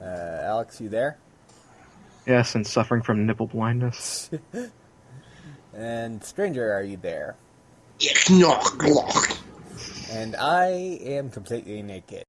Alex, you there? Yes, and suffering from nipple blindness. And Stranger, are you there? And I am completely naked.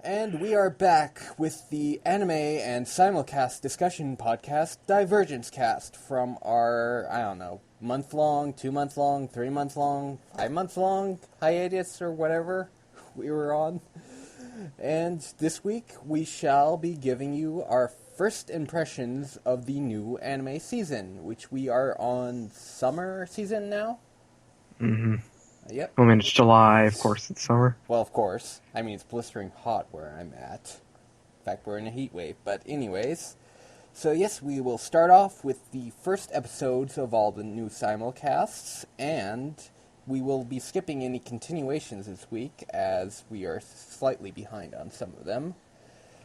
And we are back with the anime and simulcast discussion podcast, Divergence Cast, from our, month-long, 2-month-long, 3-month-long, 5-month-long hiatus or whatever we were on. And this week we shall be giving you our first impressions of the new anime season, which we are on summer season now? Mm-hmm. Yep. I mean, it's July, of course it's summer. Well, of course. I mean, it's blistering hot where I'm at. In fact, we're in a heat wave. But anyways, so yes, we will start off with the first episodes of all the new simulcasts, and we will be skipping any continuations this week, as we are slightly behind on some of them.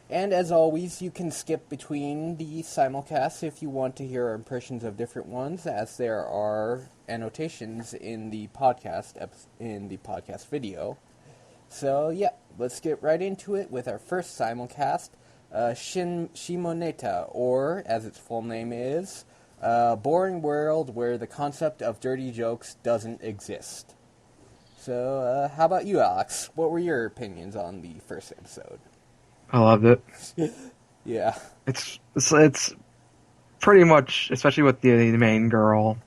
And as always, you can skip between the simulcasts if you want to hear our impressions of different ones, as there are annotations in the podcast video. So yeah, let's get right into it with our first simulcast, Shimoneta, or as its full name is, Boring World Where the Concept of Dirty Jokes Doesn't Exist. So how about you, Alex? What were your opinions on the first episode? I loved it. Yeah. It's pretty much, especially with the main girl,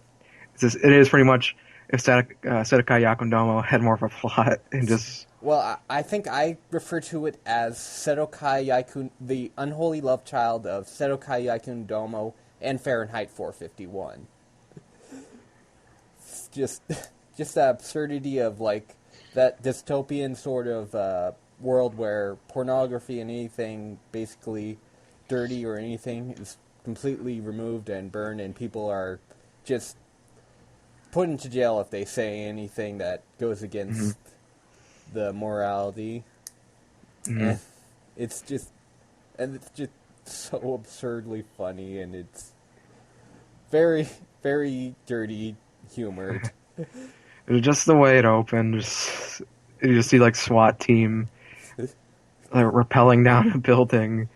it is pretty much if Sedokai Yakundomo had more of a plot and just... Well, I think I refer to it as Sedokai Yakun, the unholy love child of Sedokai Yakundomo and Fahrenheit 451. Just the absurdity of, like, that dystopian sort of world where pornography and anything basically dirty or anything is completely removed and burned, and people are just put into jail if they say anything that goes against the morality. Mm-hmm. And it's just so absurdly funny, and it's very, very dirty humored. Just the way it opened, you just see like SWAT team like rappelling down a building,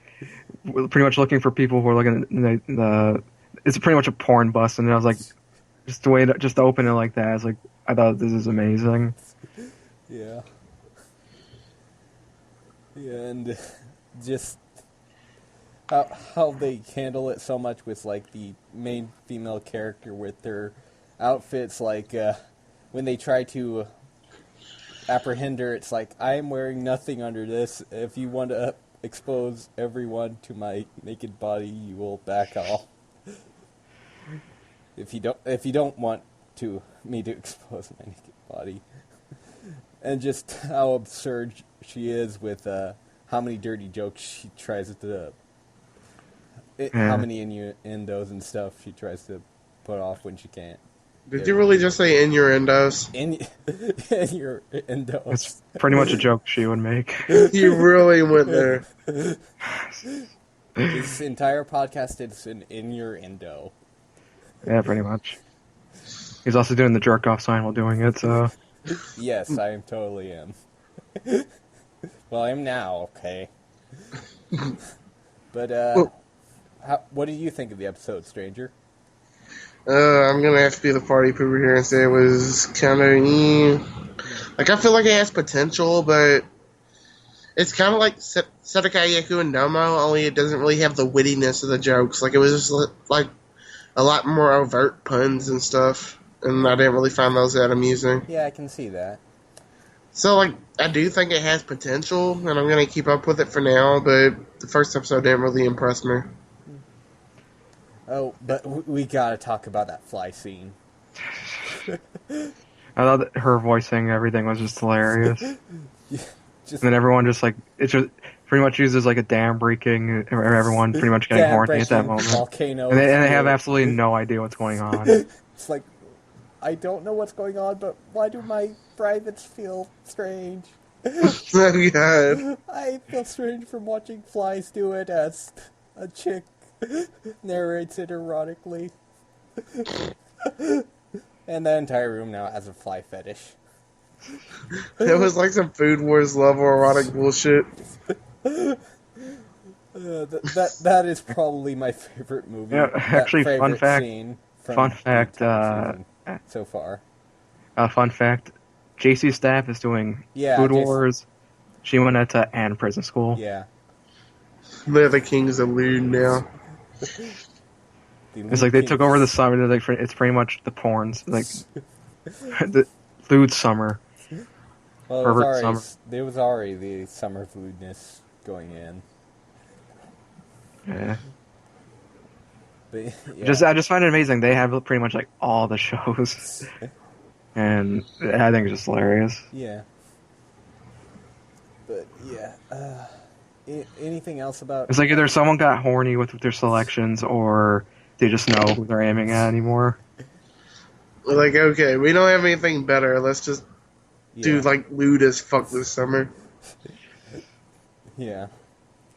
pretty much looking for people who are looking at the it's pretty much a porn bust, and I was like, just the way just to open it like that, I was like, I thought this is amazing. Yeah. Yeah, and just how they handle it so much with, like, the main female character with their outfits, like, when they try to apprehend her, it's like, I am wearing nothing under this. If you want to expose everyone to my naked body, you will back off. If you don't want me to expose my naked body. And just how absurd she is with how many dirty jokes she tries to... How many innuendos and stuff she tries to put off when she can't. Did you really just say innuendos? Innuendos. It's pretty much a joke she would make. You really went there. This entire podcast is an innuendo. Yeah, pretty much. He's also doing the jerk-off sign while doing it, so... Yes, I totally am. Well, I am now, okay. But, what did you think of the episode, Stranger? I'm gonna have to be the party pooper here and say it was kind of... Like, I feel like it has potential, but... It's kind of like Sedokai Yaku and Domo, only it doesn't really have the wittiness of the jokes. Like, it was just like a lot more overt puns and stuff, and I didn't really find those that amusing. Yeah, I can see that. So, like, I do think it has potential, and I'm going to keep up with it for now, but the first episode didn't really impress me. Oh, but we gotta talk about that fly scene. I thought that her voicing everything was just hilarious. Just And then everyone just like it just pretty much uses like a dam breaking, or everyone pretty much getting dam horny at that breaking, moment. volcano. And they have absolutely no idea what's going on. It's like, I don't know what's going on, but why do my privates feel strange? Oh, God. I feel strange from watching flies do it as a chick narrates it erotically. And the entire room now has a fly fetish. It was like some Food Wars level erotic bullshit. That is probably my favorite movie. Yeah, actually, fun fact. Scene from Fun fact. the season so far. Fun fact. JC Staff is doing Food Wars, Shimoneta, and Prison School. Yeah. They're the kings of lewd now. It's like they took over the summer. They're like, it's pretty much the porns, like the lewd summer. Well, there was already the summer lewdness going in. Yeah. But, yeah. I just find it amazing. They have pretty much like all the shows, and I think it's just hilarious. Yeah. But yeah, anything else about? It's like either someone got horny with their selections, or they just know who they're aiming at anymore. Like, okay, we don't have anything better. Let's just do like lewd as fuck this summer. Yeah,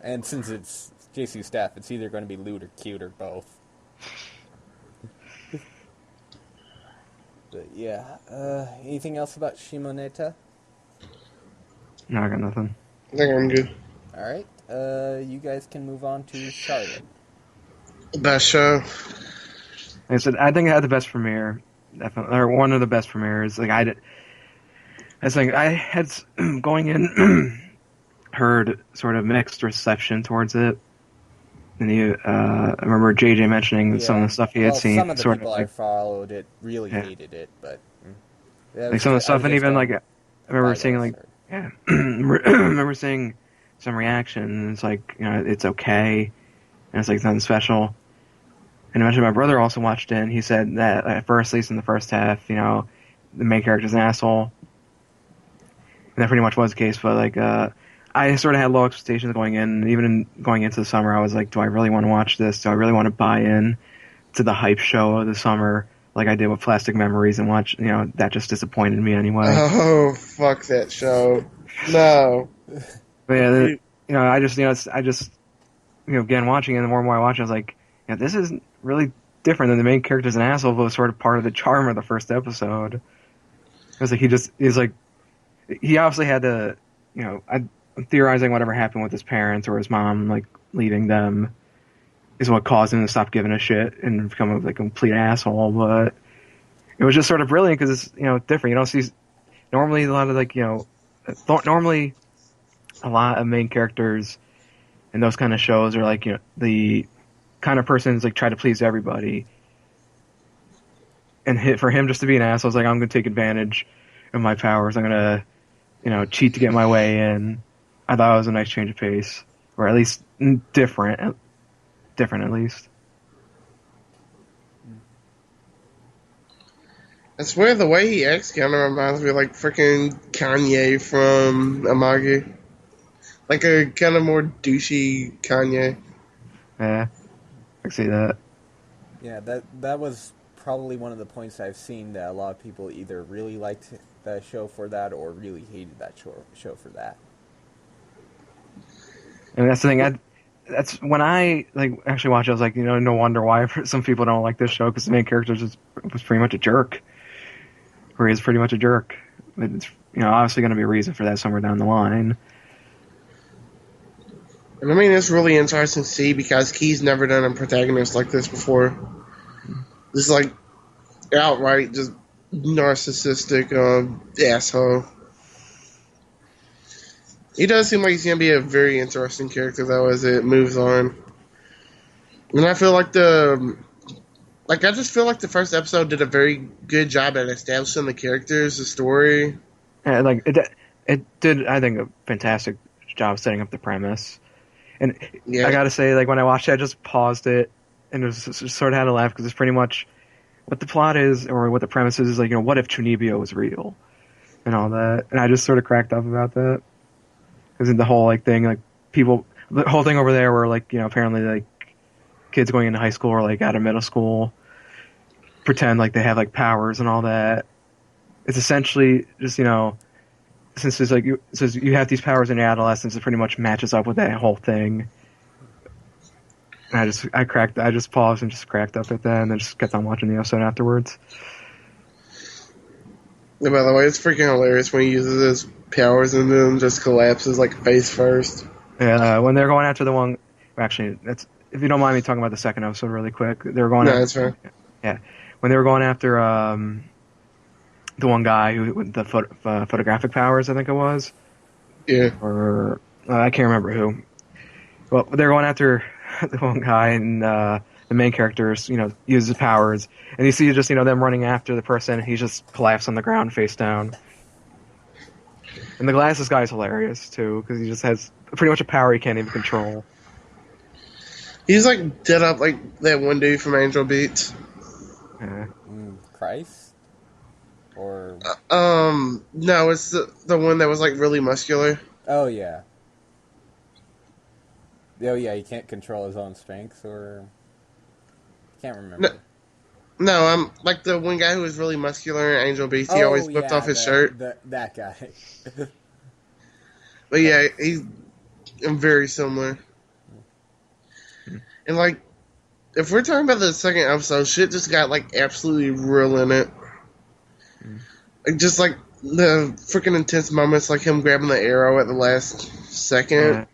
and since it's JC Staff, it's either going to be lewd or cute or both. But yeah, anything else about Shimoneta? No, I got nothing. I think I'm good. All right, you guys can move on to Charlotte. Best show. Like I said, I think it had the best premiere, definitely, or one of the best premieres. Like I had going in heard sort of mixed reception towards it. And I remember JJ mentioning some of the stuff he had seen. Some of the sort people of like, I followed it really hated it, but like some of the stuff, and even like I remember seeing like remember seeing some reaction. And it's like, you know, it's okay, and it's like nothing special. And eventually, my brother also watched it, and he said that at first, at least in the first half, you know, the main character's an asshole. And that pretty much was the case, but like I sort of had low expectations going in, and even going into the summer, I was like, do I really want to watch this? Do I really want to buy in to the hype show of the summer like I did with Plastic Memories and watch, you know, that just disappointed me anyway. Oh, fuck that show. No. But yeah, you know, I just, again, watching it, the more and more I watch it, I was like, yeah, this is really different than the main character's an asshole, but was sort of part of the charm of the first episode. It was like, he obviously had to, you know, I'm theorizing whatever happened with his parents or his mom, like, leaving them is what caused him to stop giving a shit and become a like, complete asshole, but it was just sort of brilliant because it's, you know, different. You don't see, normally a lot of, like, you know, normally a lot of main characters in those kind of shows are like, you know, the kind of person who's like try to please everybody. And for him just to be an asshole, it's like, I'm going to take advantage of my powers. I'm going to, you know, cheat to get my way in. I thought it was a nice change of pace, or at least different at least. I swear the way he acts kind of reminds me of like freaking Kanye from Amagi. Like a kind of more douchey Kanye. Yeah, I can see that. Yeah, that was probably one of the points I've seen that a lot of people either really liked the show for that or really hated that show for that. And that's the thing. That's when I like actually watched it. I was like, you know, no wonder why some people don't like this show, because the main character was pretty much a jerk, or he is pretty much a jerk. It's, you know, obviously going to be a reason for that somewhere down the line. And I mean, it's really interesting to see because Key's never done a protagonist like this before. This is like outright just narcissistic asshole. He does seem like he's going to be a very interesting character, though, as it moves on. And I feel like like I just feel like the first episode did a very good job at establishing the characters, the story. And like it did, I think, a fantastic job setting up the premise. And Yeah, I gotta say, like when I watched it, I just paused it and it was just sort of had to laugh because it's pretty much what the plot is or what the premise is like, what if Chunibyo was real and all that. And I just sort of cracked up about that because the whole like thing, like people, the whole thing over there where like apparently like kids going into high school or like out of middle school pretend like they have like powers and all that. It's essentially just since it's like since you have these powers in your adolescence, it pretty much matches up with that whole thing. And I just paused and just cracked up at that, and then just kept on watching the episode afterwards. and by the way, it's freaking hilarious when he uses his powers and then just collapses like face first. Yeah, when they're going after the one, actually, that's if you don't mind me talking about the second episode really quick. They were going No, after, that's fair. yeah, when they were going after the one guy who with the photographic powers, I think it was, Yeah. or I can't remember who. Well, they're going after the one guy, and the main characters, uses powers, and you see just them running after the person, and he just collapsed on the ground face down. And the glasses guy is hilarious too, because he just has pretty much a power he can't even control. He's like dead up like that one dude from Angel Beats. Yeah. Christ? Or... No, it's the one that was like really muscular. Oh, yeah. Oh, yeah, he can't control his own strength, or... Can't remember. No, I'm like the one guy who was really muscular in Angel Beats. He always whipped off his shirt. That guy. But yeah, he's very similar. And like, if we're talking about the second episode, shit just got like absolutely real in it. Like, just like the freaking intense moments, like him grabbing the arrow at the last second. Yeah.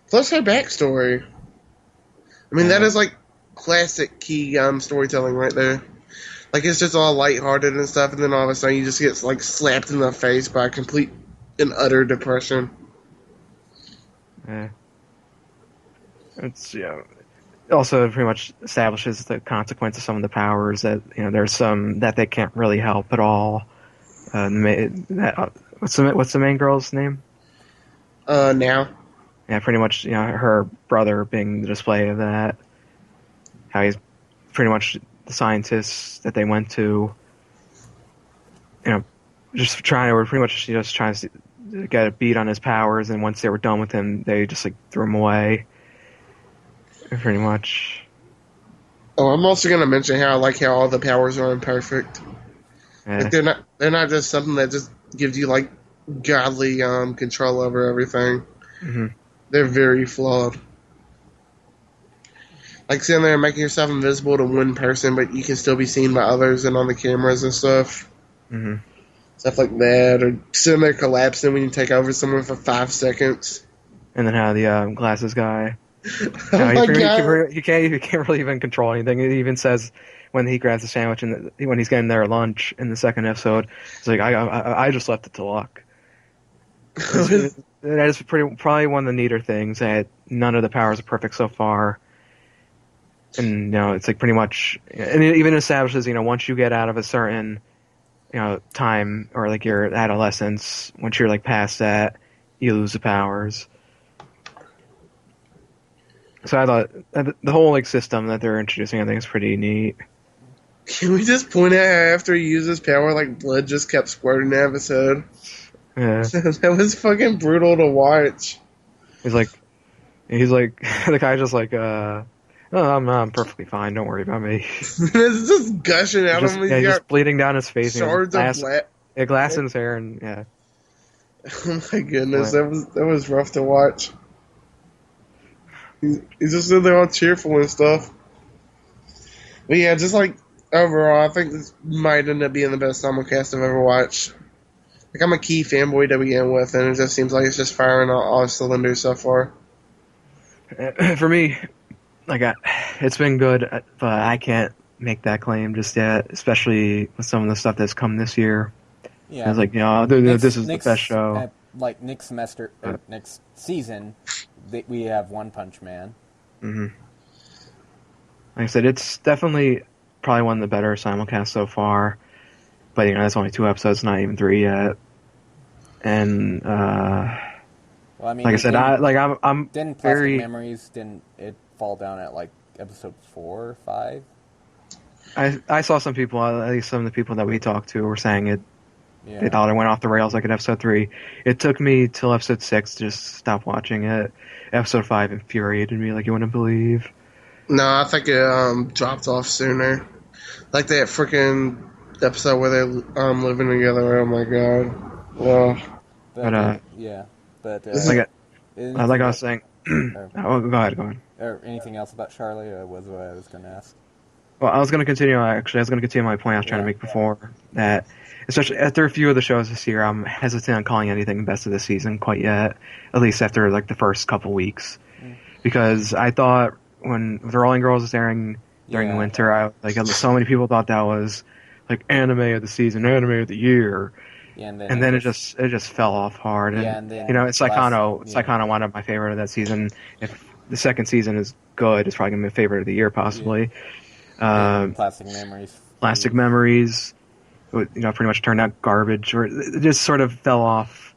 Plus her backstory. I mean, that is like classic key storytelling right there. Like, it's just all lighthearted and stuff, and then all of a sudden you just get like slapped in the face by complete and utter depression. Yeah. It's also pretty much establishes the consequence of some of the powers that there's some that they can't really help at all. What's the main girl's name? Now. Yeah, pretty much her brother being the display of that. How he's pretty much the scientist that they went to. Just pretty much just trying to get a beat on his powers, and once they were done with him, they just like threw him away. Pretty much. Oh, I'm also gonna mention how I like how all the powers are imperfect. Yeah. Like they're not just something that just gives you like godly control over everything. Mm-hmm. They're very flawed. Like sitting there and making yourself invisible to one person, but you can still be seen by others and on the cameras and stuff. Mm-hmm. Stuff like that, or sitting there collapsing when you take over someone for 5 seconds. And then how the glasses guy. Oh my He god! can't really even control anything. It even says when he grabs the sandwich and when he's getting their lunch in the second episode, it's like I just left it to luck. That is probably one of the neater things that none of the powers are perfect so far, and it's like pretty much, and it even establishes once you get out of a certain time or like your adolescence, once you're like past that, you lose the powers. So I thought the whole like system that they're introducing, I think, is pretty neat. Can we just point out how after he used his power, like blood just kept squirting out of his head? Yeah, That was fucking brutal to watch. he's like the guy just like oh, I'm perfectly fine. Don't worry about me. It's just gushing out of him. He's just bleeding down his face. Shards of black. Yeah, glass in his hair, and yeah. Oh my goodness, that was rough to watch. He's just sitting there all cheerful and stuff. But yeah, just like overall, I think this might end up being the best simulcast I've ever watched. Like, I'm a key fanboy to begin with, and it just seems like it's just firing all cylinders so far. For me, like it's been good, but I can't make that claim just yet, especially with some of the stuff that's come this year. Yeah, it's like this is the best show. Like next semester, next season, we have One Punch Man. Mm-hmm. Like I said, it's definitely probably one of the better simulcasts so far. But that's only 2 episodes, not even 3 yet. And Well, I mean, like I it said, didn't, I'm didn't Plastic very. Memories, didn't it fall down at, like, episode 4 or 5? I saw some people, at least some of the people that we talked to, were saying it. Yeah. They thought it went off the rails like in episode 3. It took me till episode 6 to just stop watching it. Episode 5 infuriated me like you wouldn't believe. No, I think it dropped off sooner. Like that freaking episode where they're living together. Oh my god. Well, But yeah. But, like I was saying. or, Oh, go ahead. or anything else about Charlie was what I was going to ask. Well, I was going to continue. Actually, I was going to continue my point I was trying to make before that. Especially after a few of the shows this year, I'm hesitant on calling anything best of the season quite yet. At least after like the first couple weeks, because I thought when the Rolling Girls was airing during the winter, so many people thought that was like anime of the season, anime of the year. Yeah, and then it just fell off hard. Yeah, And then Saikano wound up my favorite of that season. If the second season is good, it's probably gonna be my favorite of the year, possibly. Plastic Memories. Plastic Memories, pretty much turned out garbage, or it just sort of fell off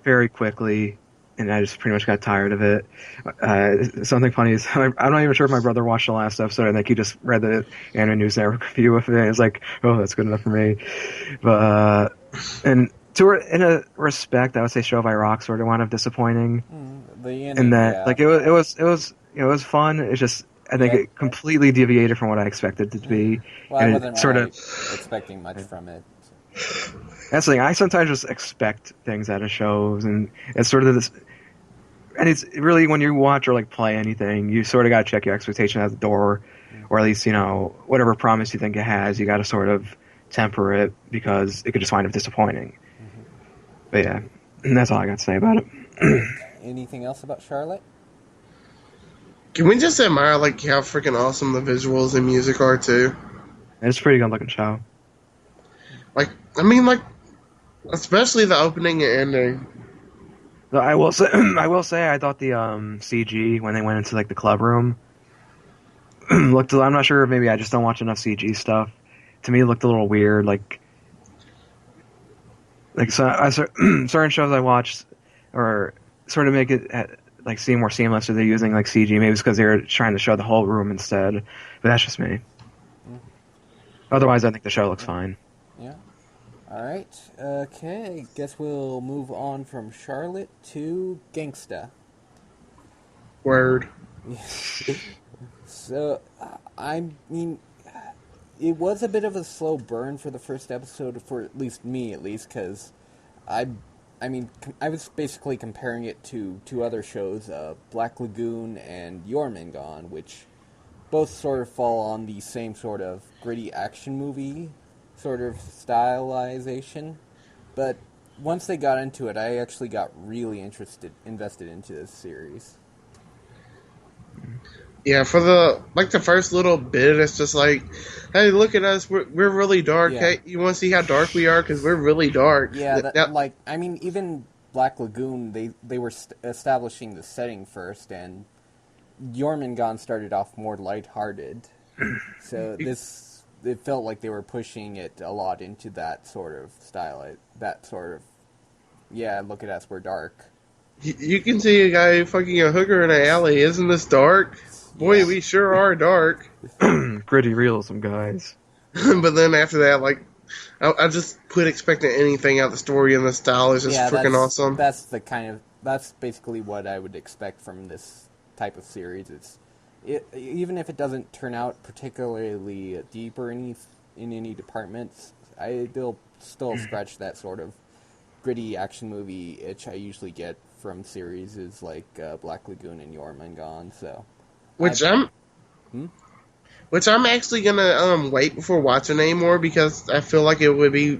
very quickly, and I just pretty much got tired of it. Something funny is, I'm not even sure if my brother watched the last episode. I think he just read the Anime News Network review of it. It's like, oh, that's good enough for me. But in a respect, I would say Show by Rock sort of wound up disappointing. In that, it was fun. It's just I think it completely deviated from what I expected it to be. Well, and I wasn't really expecting much from it. That's the thing. I sometimes just expect things out of shows, and it's sort of this. And it's really when you watch or like play anything, you sort of got to check your expectation at the door, or at least whatever promise you think it has, you got to sort of temper it because it could just wind up disappointing. But yeah, and that's all I got to say about it. Anything else about Charlotte? can we just admire like how freaking awesome the visuals and music are too? It's a pretty good looking show. Like, I mean, like, especially the opening and ending. I will say, I thought the CG when they went into like the club room looked. I'm not sure. Maybe I just don't watch enough CG stuff. To me, it looked a little weird. Like certain shows I watched, or sort of make it like seem more seamless. Or they're using like CG. Maybe it's because they're trying to show the whole room instead. But that's just me. Otherwise, I think the show looks fine. Yeah. Alright, okay, guess we'll move on from Charlotte to Gangsta. Word. So, I mean, it was a bit of a slow burn for the first episode, for at least me, because I was basically comparing it to two other shows, Black Lagoon and Jormungand, which both sort of fall on the same sort of gritty action movie sort of stylization, but once they got into it, I actually got really invested into this series. Yeah, for the first little bit, it's just like, hey, look at us, we're really dark. Yeah. Hey, you want to see how dark we are? Because we're really dark. Yeah, even Black Lagoon, they were establishing the setting first, and Jormungand started off more lighthearted, so it felt like they were pushing it a lot into that sort of style, look at us, we're dark. You can see a guy fucking a hooker in an alley. Isn't this dark? Boy, we sure are dark. Gritty realism, guys. But then after that, like, I just quit expecting anything out of the story, and the style is just freaking awesome. That's basically what I would expect from this type of series. Even if it doesn't turn out particularly deep or in any departments, they'll still scratch that sort of gritty action movie itch I usually get from series like Black Lagoon and Jormungand. So, which I'm actually gonna wait before watching anymore, because I feel like it would be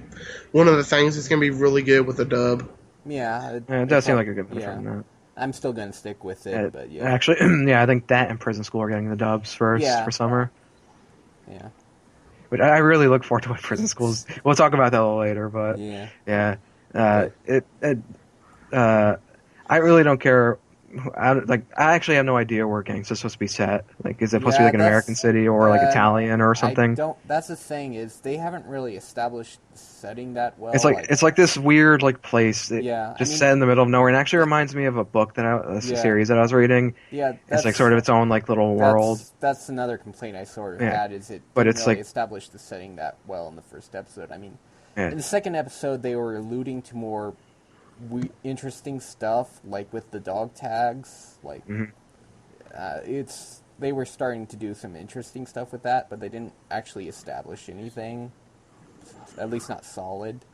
one of the things that's gonna be really good with a dub. Yeah, it does seem like a good one from that. I'm still gonna stick with it, but yeah. Actually, I think that and Prison School are getting the dubs first for summer. Yeah. But I really look forward to what Prison School's. We'll talk about that a little later, but I really don't care I actually have no idea where Gangsta's supposed to be set. Like, is it supposed to be Yeah, like an American city or like Italian or I something? don't. That's the thing is they haven't really established the setting that well. It's like this weird like place that Yeah, I just mean, set in the middle of nowhere, and actually reminds me of a book a yeah, series that I was reading. yeah. It's like sort of its own like little world. That's another complaint I sort of Yeah, had is it but didn't it's really like establish the setting that well in the first episode. I mean, yeah, in the second episode they were alluding to more interesting stuff, like with the dog tags. Like, mhm. they were starting to do some interesting stuff with that, but they didn't actually establish anything. At least not solid.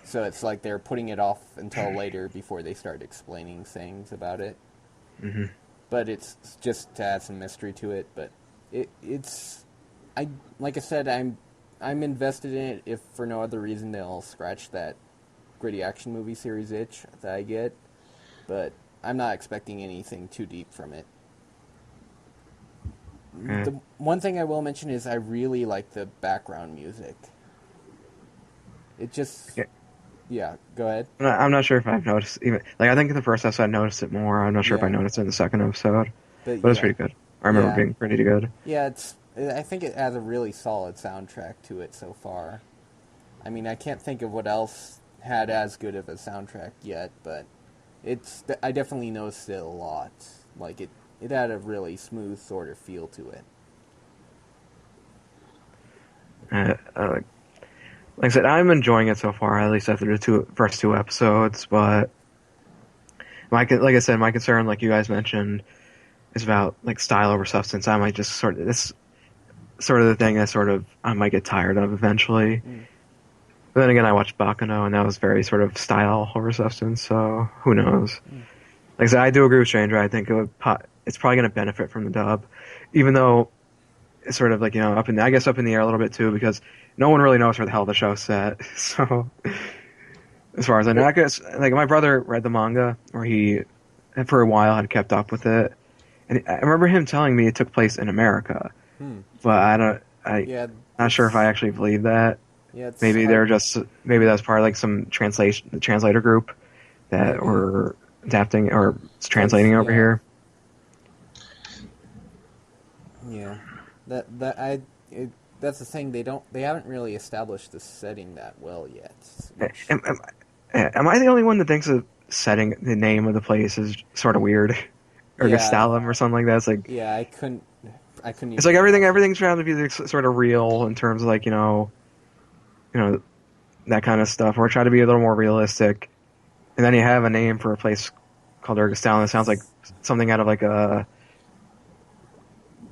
So it's like they're putting it off until later before they start explaining things about it. Mm-hmm. But it's just to add some mystery to it. But it's like I said, I'm invested in it. If for no other reason, they'll scratch that gritty action movie series itch that I get. But I'm not expecting anything too deep from it. The one thing I will mention is I really like the background music. It just... Yeah, go ahead. I'm not sure if I've noticed even like I think in the first episode I noticed it more. I'm not sure if I noticed it in the second episode, but it's pretty good. I remember it being pretty good. Yeah, I think it has a really solid soundtrack to it so far. I mean, I can't think of what else had as good of a soundtrack yet, but I definitely noticed it a lot. Like it had a really smooth sort of feel to it. Like I said, I'm enjoying it so far, at least after the first two episodes. But like I said, my concern, like you guys mentioned, is about like style over substance. I might just this sort of the thing that sort of I might get tired of eventually. But then again, I watched Bakano, and that was very sort of style over substance. So who knows? Like I said, I do agree with Stranger. I think it's probably going to benefit from the dub, even though it's sort of like up in the air a little bit too, because no one really knows where the hell the show's set. So, as far as I know, I guess like my brother read the manga, or he, for a while, had kept up with it, and I remember him telling me it took place in America. But not sure if I actually believe that. Yeah, maybe that's part of like some translator group that were adapting or translating over here. Yeah, that's the thing. They haven't really established the setting that well yet. Am I the only one that thinks the name of the place is sort of weird, or Gastalum or something like that? It's like I couldn't. It's like everything's trying to be sort of real in terms of like that kind of stuff, or try to be a little more realistic. And then you have a name for a place called Urgastalum that sounds like something out of like a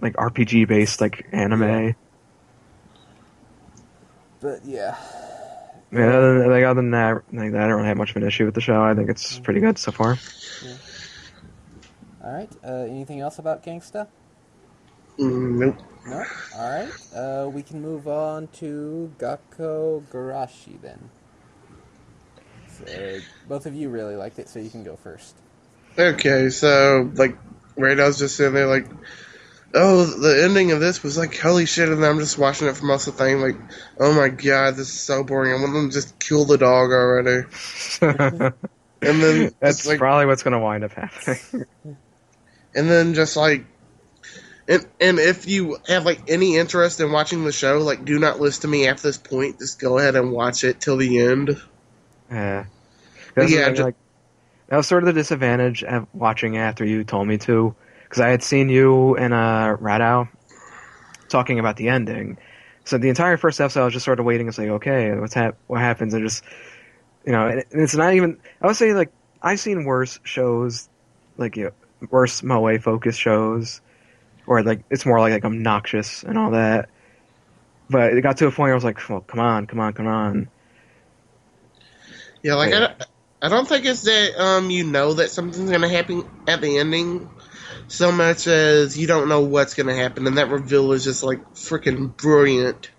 RPG based like anime. Yeah. But yeah. Other than that, I don't really have much of an issue with the show. I think it's pretty good so far. Yeah. All right. Anything else about Gangsta? Nope. No? Alright. We can move on to Gakkou Gurashi then. So, both of you really liked it, so you can go first. Okay, so, like, right, I was just sitting there, like, oh, the ending of this was like, holy shit, and then I'm just watching it for most of the thing, like, oh my god, this is so boring. I want them to just kill the dog already. And then... That's probably what's going to wind up happening. And then just, like, and if you have like any interest in watching the show, like do not listen to me after this point. Just go ahead and watch it till the end. Yeah, that was sort of the disadvantage of watching after you told me to, because I had seen you and Radow talking about the ending. So the entire first episode, I was just sort of waiting and saying, okay, what happens, and just and it's not even. I would say like I've seen worse shows, like worse moe focused shows. Or like it's more like obnoxious and all that, but it got to a point where I was like, "Well, come on." Yeah, like I don't think it's that that something's gonna happen at the ending, so much as you don't know what's gonna happen, and that reveal is just like freaking brilliant.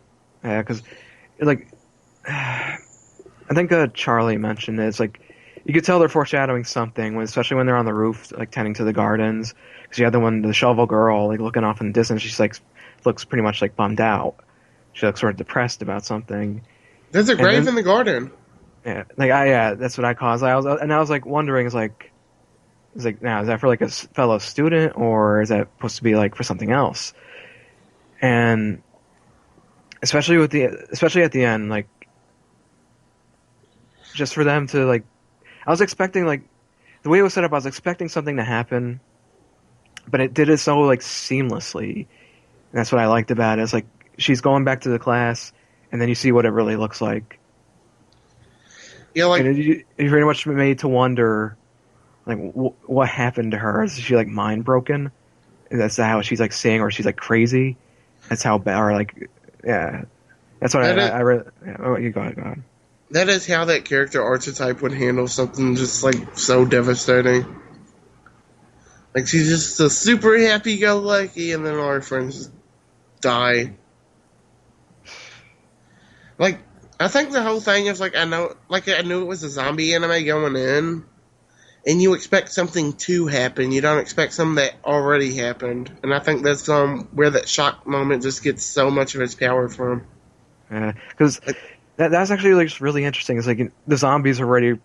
Yeah, because like I think Charlie mentioned it. It's like you could tell they're foreshadowing something, especially when they're on the roof, like tending to the gardens. Because you had the shovel girl, like looking off in the distance. She's like looks pretty much like bummed out. She looks sort of depressed about something. There's a grave in the garden. Yeah, that's what I caused. I was like wondering, is like, It's like, now, is that for like a fellow student, or is that supposed to be like for something else? And especially at the end, like, just for them to like, I was expecting like the way it was set up, I was expecting something to happen, but it did it so like seamlessly. And that's what I liked about it. It's like she's going back to the class, and then you see what it really looks like. Yeah, like And you pretty much made to wonder, like, what happened to her? Is she like mind broken? And that's how she's like seeing, or she's like crazy. That's how bad, or like, yeah. That's what I read. Yeah, oh, you go ahead. that is how that character archetype would handle something just like so devastating. Like she's just a super happy-go-lucky, and then all her friends die. Like I think the whole thing is like I knew it was a zombie anime going in, and you expect something to happen. You don't expect something that already happened, and I think that's where that shock moment just gets so much of its power from. Because that's actually like just really interesting. It's like the zombies are already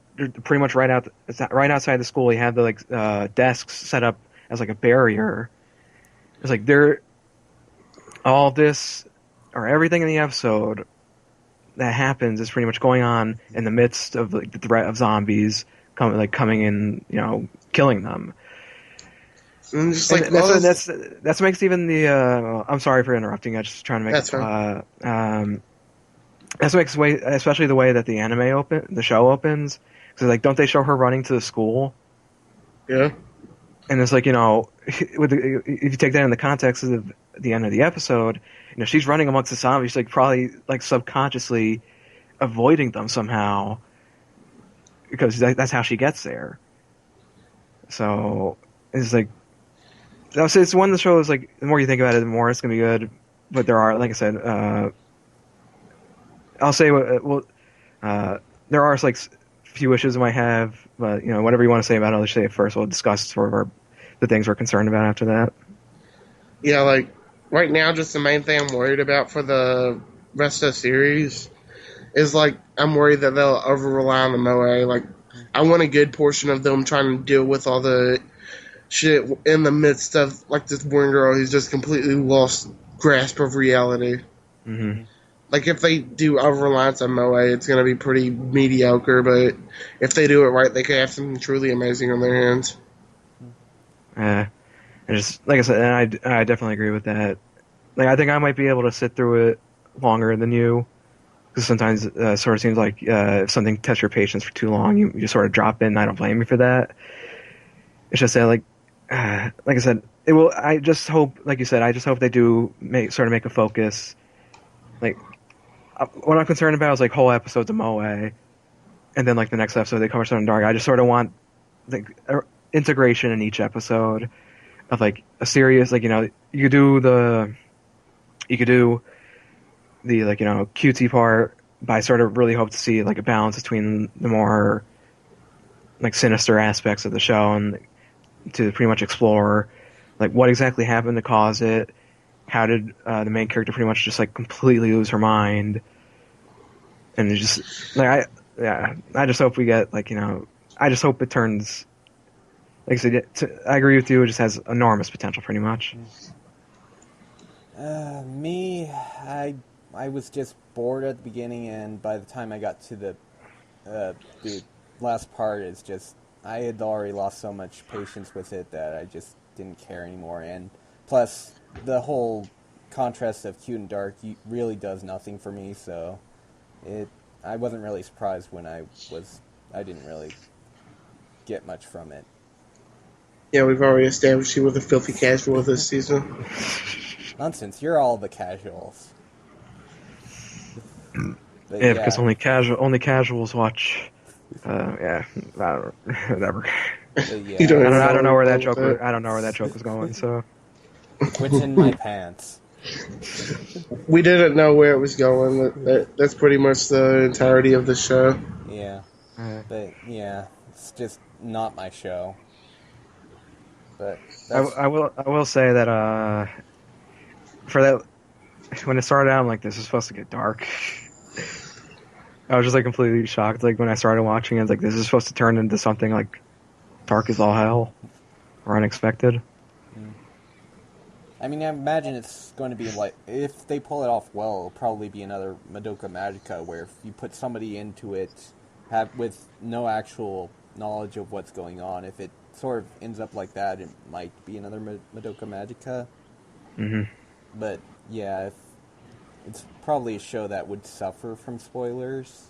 pretty much right outside the school. You have the like desks set up as like a barrier. It's like they're all this or everything in the episode that happens is pretty much going on in the midst of like the threat of zombies coming in, killing them. And just like And that's what makes even the I'm sorry for interrupting. I just trying to make that's fine. that's what makes especially the way that the show opens, because like don't they show her running to the school? Yeah. And it's like, if you take that in the context of the end of the episode, she's running amongst the zombies, like probably like subconsciously avoiding them somehow, because that's how she gets there. So it's like, it's one of the shows, like, the more you think about it, the more it's gonna be good. But there are, like I said, I'll say, there are like few issues I might have, but whatever you want to say about it, I'll just say it first. We'll discuss sort of the things we're concerned about after that. Yeah, like right now, just the main thing I'm worried about for the rest of the series is like I'm worried that they'll over rely on the moe. Like I want a good portion of them trying to deal with all the shit in the midst of like this born girl who's just completely lost grasp of reality. Mm-hmm. Like if they do over reliance on moe, it's gonna be pretty mediocre. But if they do it right, they could have something truly amazing on their hands. And just like I said, and I definitely agree with that. Like I think I might be able to sit through it longer than you, because sometimes it sort of seems like if something tests your patience for too long, you just sort of drop in. I don't blame you for that. It's just that like I said, it will. I just hope, like you said, I just hope they do make a focus. Like what I'm concerned about is like whole episodes of moe, and then like the next episode they cover something dark. I just sort of want like integration in each episode of like a serious, like you could do the like cutesy part, but I sort of really hope to see like a balance between the more like sinister aspects of the show, and to pretty much explore like what exactly happened to cause it. How did the main character pretty much just like completely lose her mind, and just like I just hope we get like I just hope it turns. Like I said, I agree with you. It just has enormous potential, pretty much. I was just bored at the beginning, and by the time I got to the last part, it's just I had already lost so much patience with it that I just didn't care anymore. And plus, the whole contrast of cute and dark really does nothing for me. So I wasn't really surprised when I didn't really get much from it. Yeah, we've already established you with a filthy casual this season. Nonsense, you're all the casuals. Yeah, because only casuals watch. Whatever. Yeah. I don't know where that joke. I don't know where that joke was going. So. What's in my pants? We didn't know where it was going. That's pretty much the entirety of the show. Yeah, but yeah, it's just not my show. But I will say that for that, when it started out, I'm like, this is supposed to get dark. I was just like completely shocked. Like when I started watching it, like this is supposed to turn into something like dark as all hell or unexpected. I mean, I imagine it's going to be like, if they pull it off well, it'll probably be another Madoka Magica, where if you put somebody into it with no actual knowledge of what's going on, if it sort of ends up like that, it might be another Madoka Magica. Mm-hmm. But, yeah, it's probably a show that would suffer from spoilers.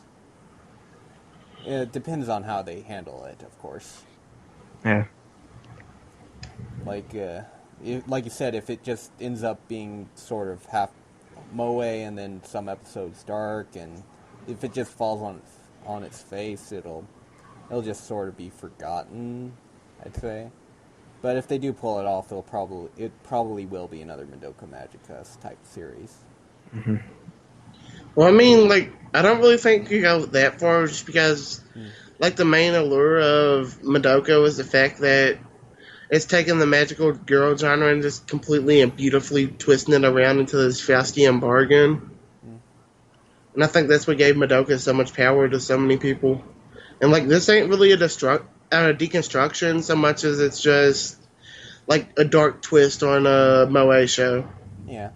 It depends on how they handle it, of course. Yeah. Like you said, if it just ends up being sort of half moe and then some episodes dark, and if it just falls on its face, it'll just sort of be forgotten, I'd say. But if they do pull it off, it probably will be another Madoka Magica type series. Mm-hmm. Well, I mean, like, I don't really think you go that far, just because, like, the main allure of Madoka was the fact that it's taken the magical girl genre and just completely and beautifully twisting it around into this Faustian bargain. And I think that's what gave Madoka so much power to so many people. And, like, this ain't really a deconstruction so much as it's just, like, a dark twist on a moe show. Yeah.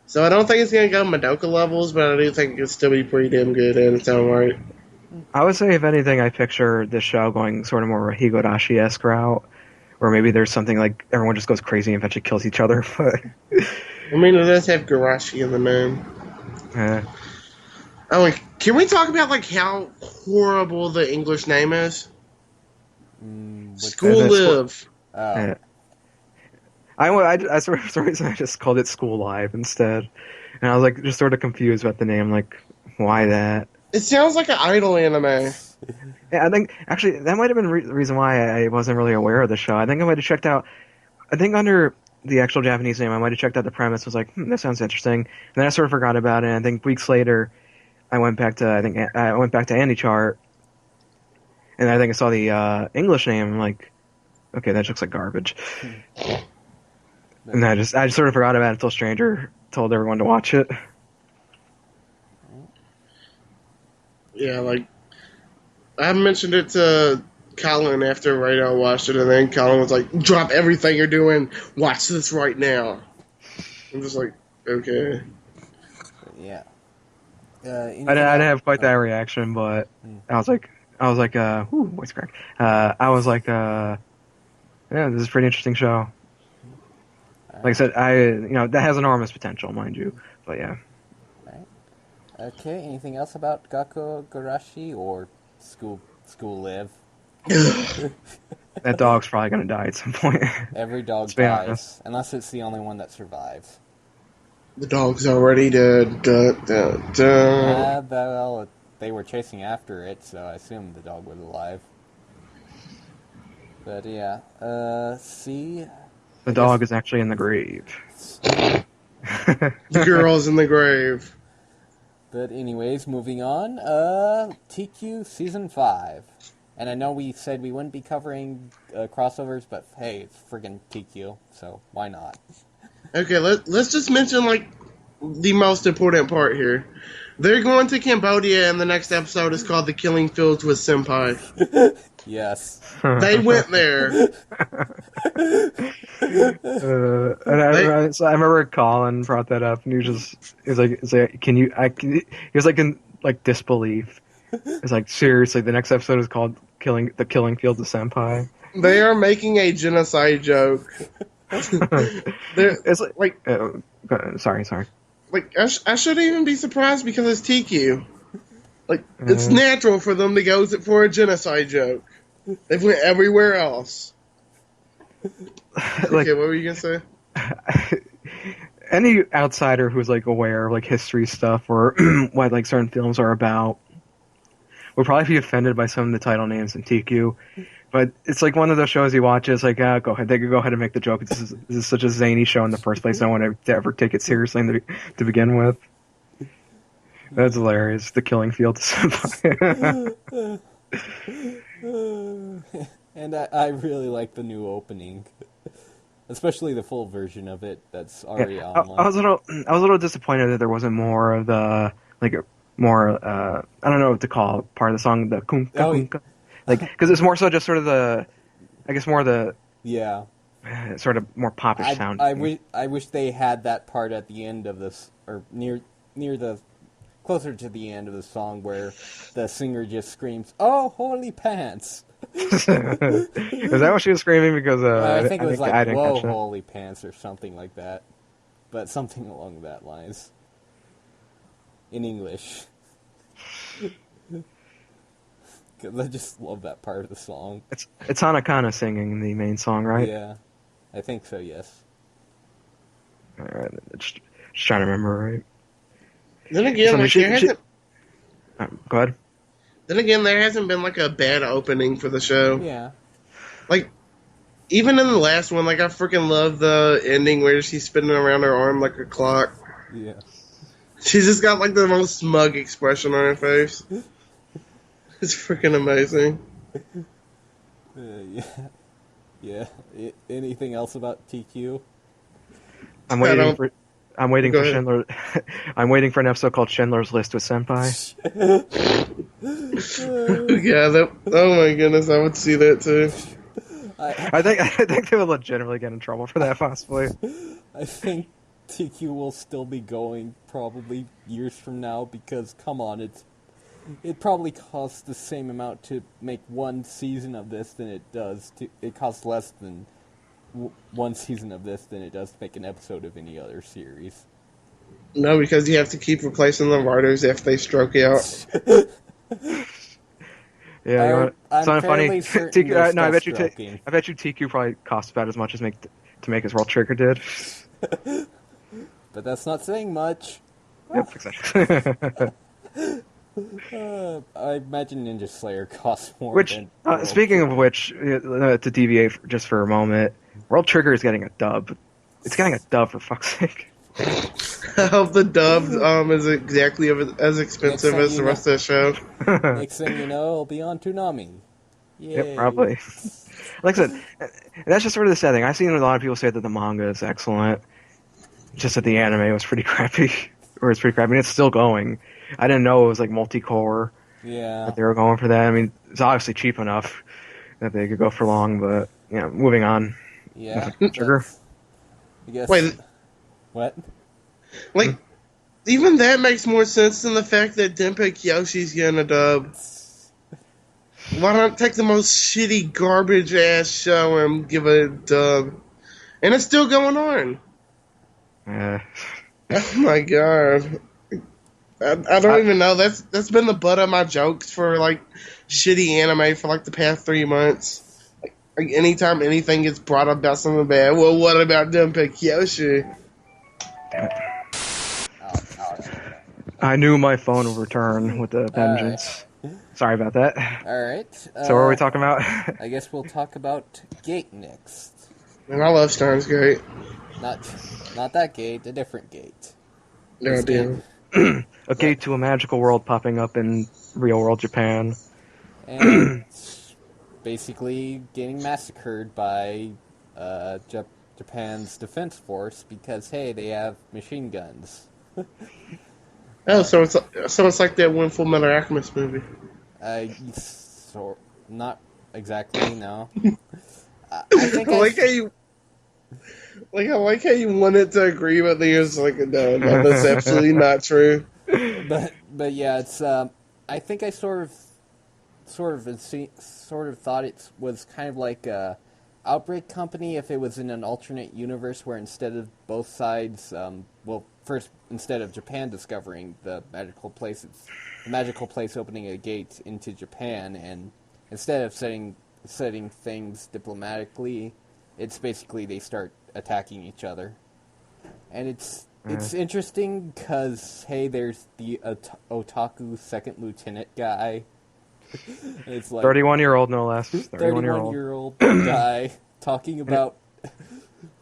So I don't think it's going to go Madoka levels, but I do think it'll still be pretty damn good in its own right. I would say, if anything, I picture this show going sort of more of a Higurashi-esque route, or maybe there's something like everyone just goes crazy and eventually kills each other. But I mean, it does have Gurashi in the name. Oh, can we talk about, like, how horrible the English name is? School Live. Yeah. I sort of, for some reason, I just called it School Live instead. And I was, like, just sort of confused about the name. Like, why that? It sounds like an idol anime. Yeah, I think, actually, that might have been the reason why I wasn't really aware of the show. I think I might have checked out, I think under the actual Japanese name, I might have checked out the premise, was like, that sounds interesting. And then I sort of forgot about it, and I think weeks later, I went back to Andy Chart, and I think I saw the English name, I'm like, okay, that looks like garbage. And I just sort of forgot about it until Stranger told everyone to watch it. Yeah, like, I mentioned it to Colin after Radar watched it, and then Colin was like, drop everything you're doing, watch this right now. I'm just like, okay. Yeah. I didn't have quite that reaction, but I was like, ooh, voice crack. I was like, yeah, this is a pretty interesting show. Like I said, that has enormous potential, mind you, but yeah. Right. Okay, anything else about Gakkou Gurashi or School Live? That dog's probably going to die at some point. Every dog dies, unless it's the only one that survives. The dog's already dead. Well, they were chasing after it, so I assumed the dog was alive. But yeah, see? The dog is actually in the grave. The girl's in the grave. But anyways, moving on. Teekyu Season 5. And I know we said we wouldn't be covering crossovers, but hey, it's friggin' Teekyu, so why not? Okay, let's just mention, like, the most important part here. They're going to Cambodia, and the next episode is called The Killing Fields with Senpai. Yes. They went there. So I remember Colin brought that up, and he was like, can you? He was like in like disbelief. It's like, seriously, the next episode is called The Killing Fields of Senpai. They are making a genocide joke. It's like sorry. Like, I shouldn't even be surprised because it's Teekyu. Like, it's natural for them to go for a genocide joke. They went everywhere else. Like, okay, what were you gonna say? Any outsider who's like aware of like history stuff or what like certain films are about would probably be offended by some of the title names in Teekyu. But it's like one of those shows you watch. It's like, go ahead. They could go ahead and make the joke. This is such a zany show in the first place. No one would ever take it seriously to begin with. That's hilarious. The Killing Field of Senpai. And I really like the new opening, especially the full version of it. That's already online. I was a little disappointed that there wasn't more of the like more. I don't know what to call it, part of the song. The kunka kunka. Like, because it's more so just sort of the Yeah. sort of more popish sound. I wish they had that part at the end of this, or near the, closer to the end of the song where the singer just screams, "Oh, holy pants!" Is that what she was screaming? Because I think it was I like, didn't "Whoa, catch that. holy pants," or something like that. But something along that lines. In English. Because I just love that part of the song. It's Hanakana singing the main song, right? Yeah. I think so, yes. All right, just trying to remember, right? Then again, like, there hasn't. Go ahead. Then again, there hasn't been like a bad opening for the show. Yeah. Like, even in the last one, like, I freaking love the ending where she's spinning around her arm like a clock. Yeah. She's just got like the most smug expression on her face. It's freaking amazing. Yeah. Yeah. Anything else about TQ? I'm waiting Go for ahead. Schindler. I'm waiting for an episode called Schindler's List with Senpai. Yeah, oh my goodness, I would see that too. I think they would legitimately get in trouble for that, possibly. I think TQ will still be going probably years from now because, come on, it probably costs the same amount to make one season of this than it does to. It costs less than one season of this than it does to make an episode of any other series. No, because you have to keep replacing the writers if they stroke out. Yeah, you want I'm something funny? fairly certain TQ, they're no, I still bet stroking. I bet you TQ probably costs about as much as to make as World Trigger did. But that's not saying much. Yep, exactly. I imagine Ninja Slayer costs more Which, than World speaking of Trigger. which, to deviate just for a moment, World Trigger is getting a dub. It's getting a dub, for fuck's sake. I hope the dub is exactly as expensive as the rest of the show. Next thing you know, it'll be on Toonami. Yay. Yep, probably. Like I said, that's just sort of the sad thing. I've seen a lot of people say that the manga is excellent, just that the anime was pretty crappy. Or it's pretty crappy, and it's still going. I didn't know it was like multi-core. Yeah. That they were going for that. I mean, it's obviously cheap enough that they could go for long, but, moving on. Yeah. Trigger. I guess. Wait. What? Like, even that makes more sense than the fact that Denpa Kyoshi's getting a dub. Why not take the most shitty, garbage-ass show and give it a dub? And it's still going on. Oh my god. I don't even know. That's been the butt of my jokes for, like, shitty anime for, like, the past 3 months. Like anytime anything gets brought up about something bad, well, what about Denpa Kyoshi? I knew my phone would return with a vengeance. Sorry about that. Alright. So what are we talking about? I guess we'll talk about Gate next. And I love Steins Gate. Not that gate, a different gate. No, damn. A gate to a magical world popping up in real world Japan. And basically getting massacred by Japan's defense force because, hey, they have machine guns. Oh, so it's like that one Full Metal Alchemist movie. Not exactly, no. I think I like how you wanted to agree, but then you're just like, no, that's absolutely not true. But yeah, it's I think I sort of thought it was kind of like a Outbreak Company if it was in an alternate universe where instead of both sides, first instead of Japan discovering the magical place, it's the magical place opening a gate into Japan, and instead of setting things diplomatically, it's basically they start attacking each other, and it's interesting because, hey, there's the otaku second lieutenant guy. It's like 31-year-old, no less. 31-year-old guy talking about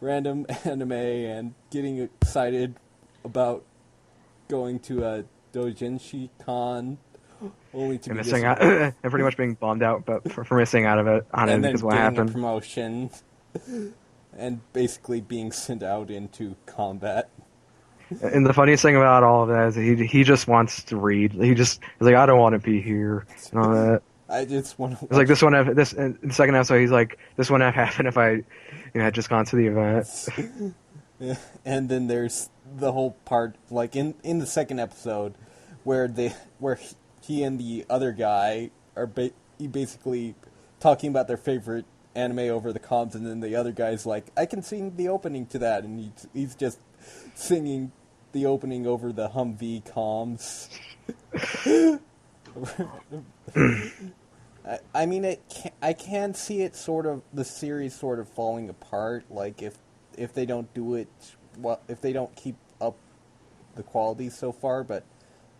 random anime and getting excited about going to a doujinshi con, only to be missing out, and pretty much being bummed out, but for missing out of it on it because what happened. A promotion, and basically being sent out into combat. And the funniest thing about all of that is he just wants to read. He's like, I don't want to be here and all that. I just want to. It's like this one. This in the second episode, he's like, "This wouldn't have happened if I, had just gone to the event." Yeah. And then there's the whole part, like in the second episode, where he and the other guy are basically talking about their favorite anime over the comms, and then the other guy's like, "I can sing the opening to that," and he's just singing the opening over the Humvee comms. I mean, I can see it the series sort of falling apart. Like if they don't do it, if they don't keep up the quality so far.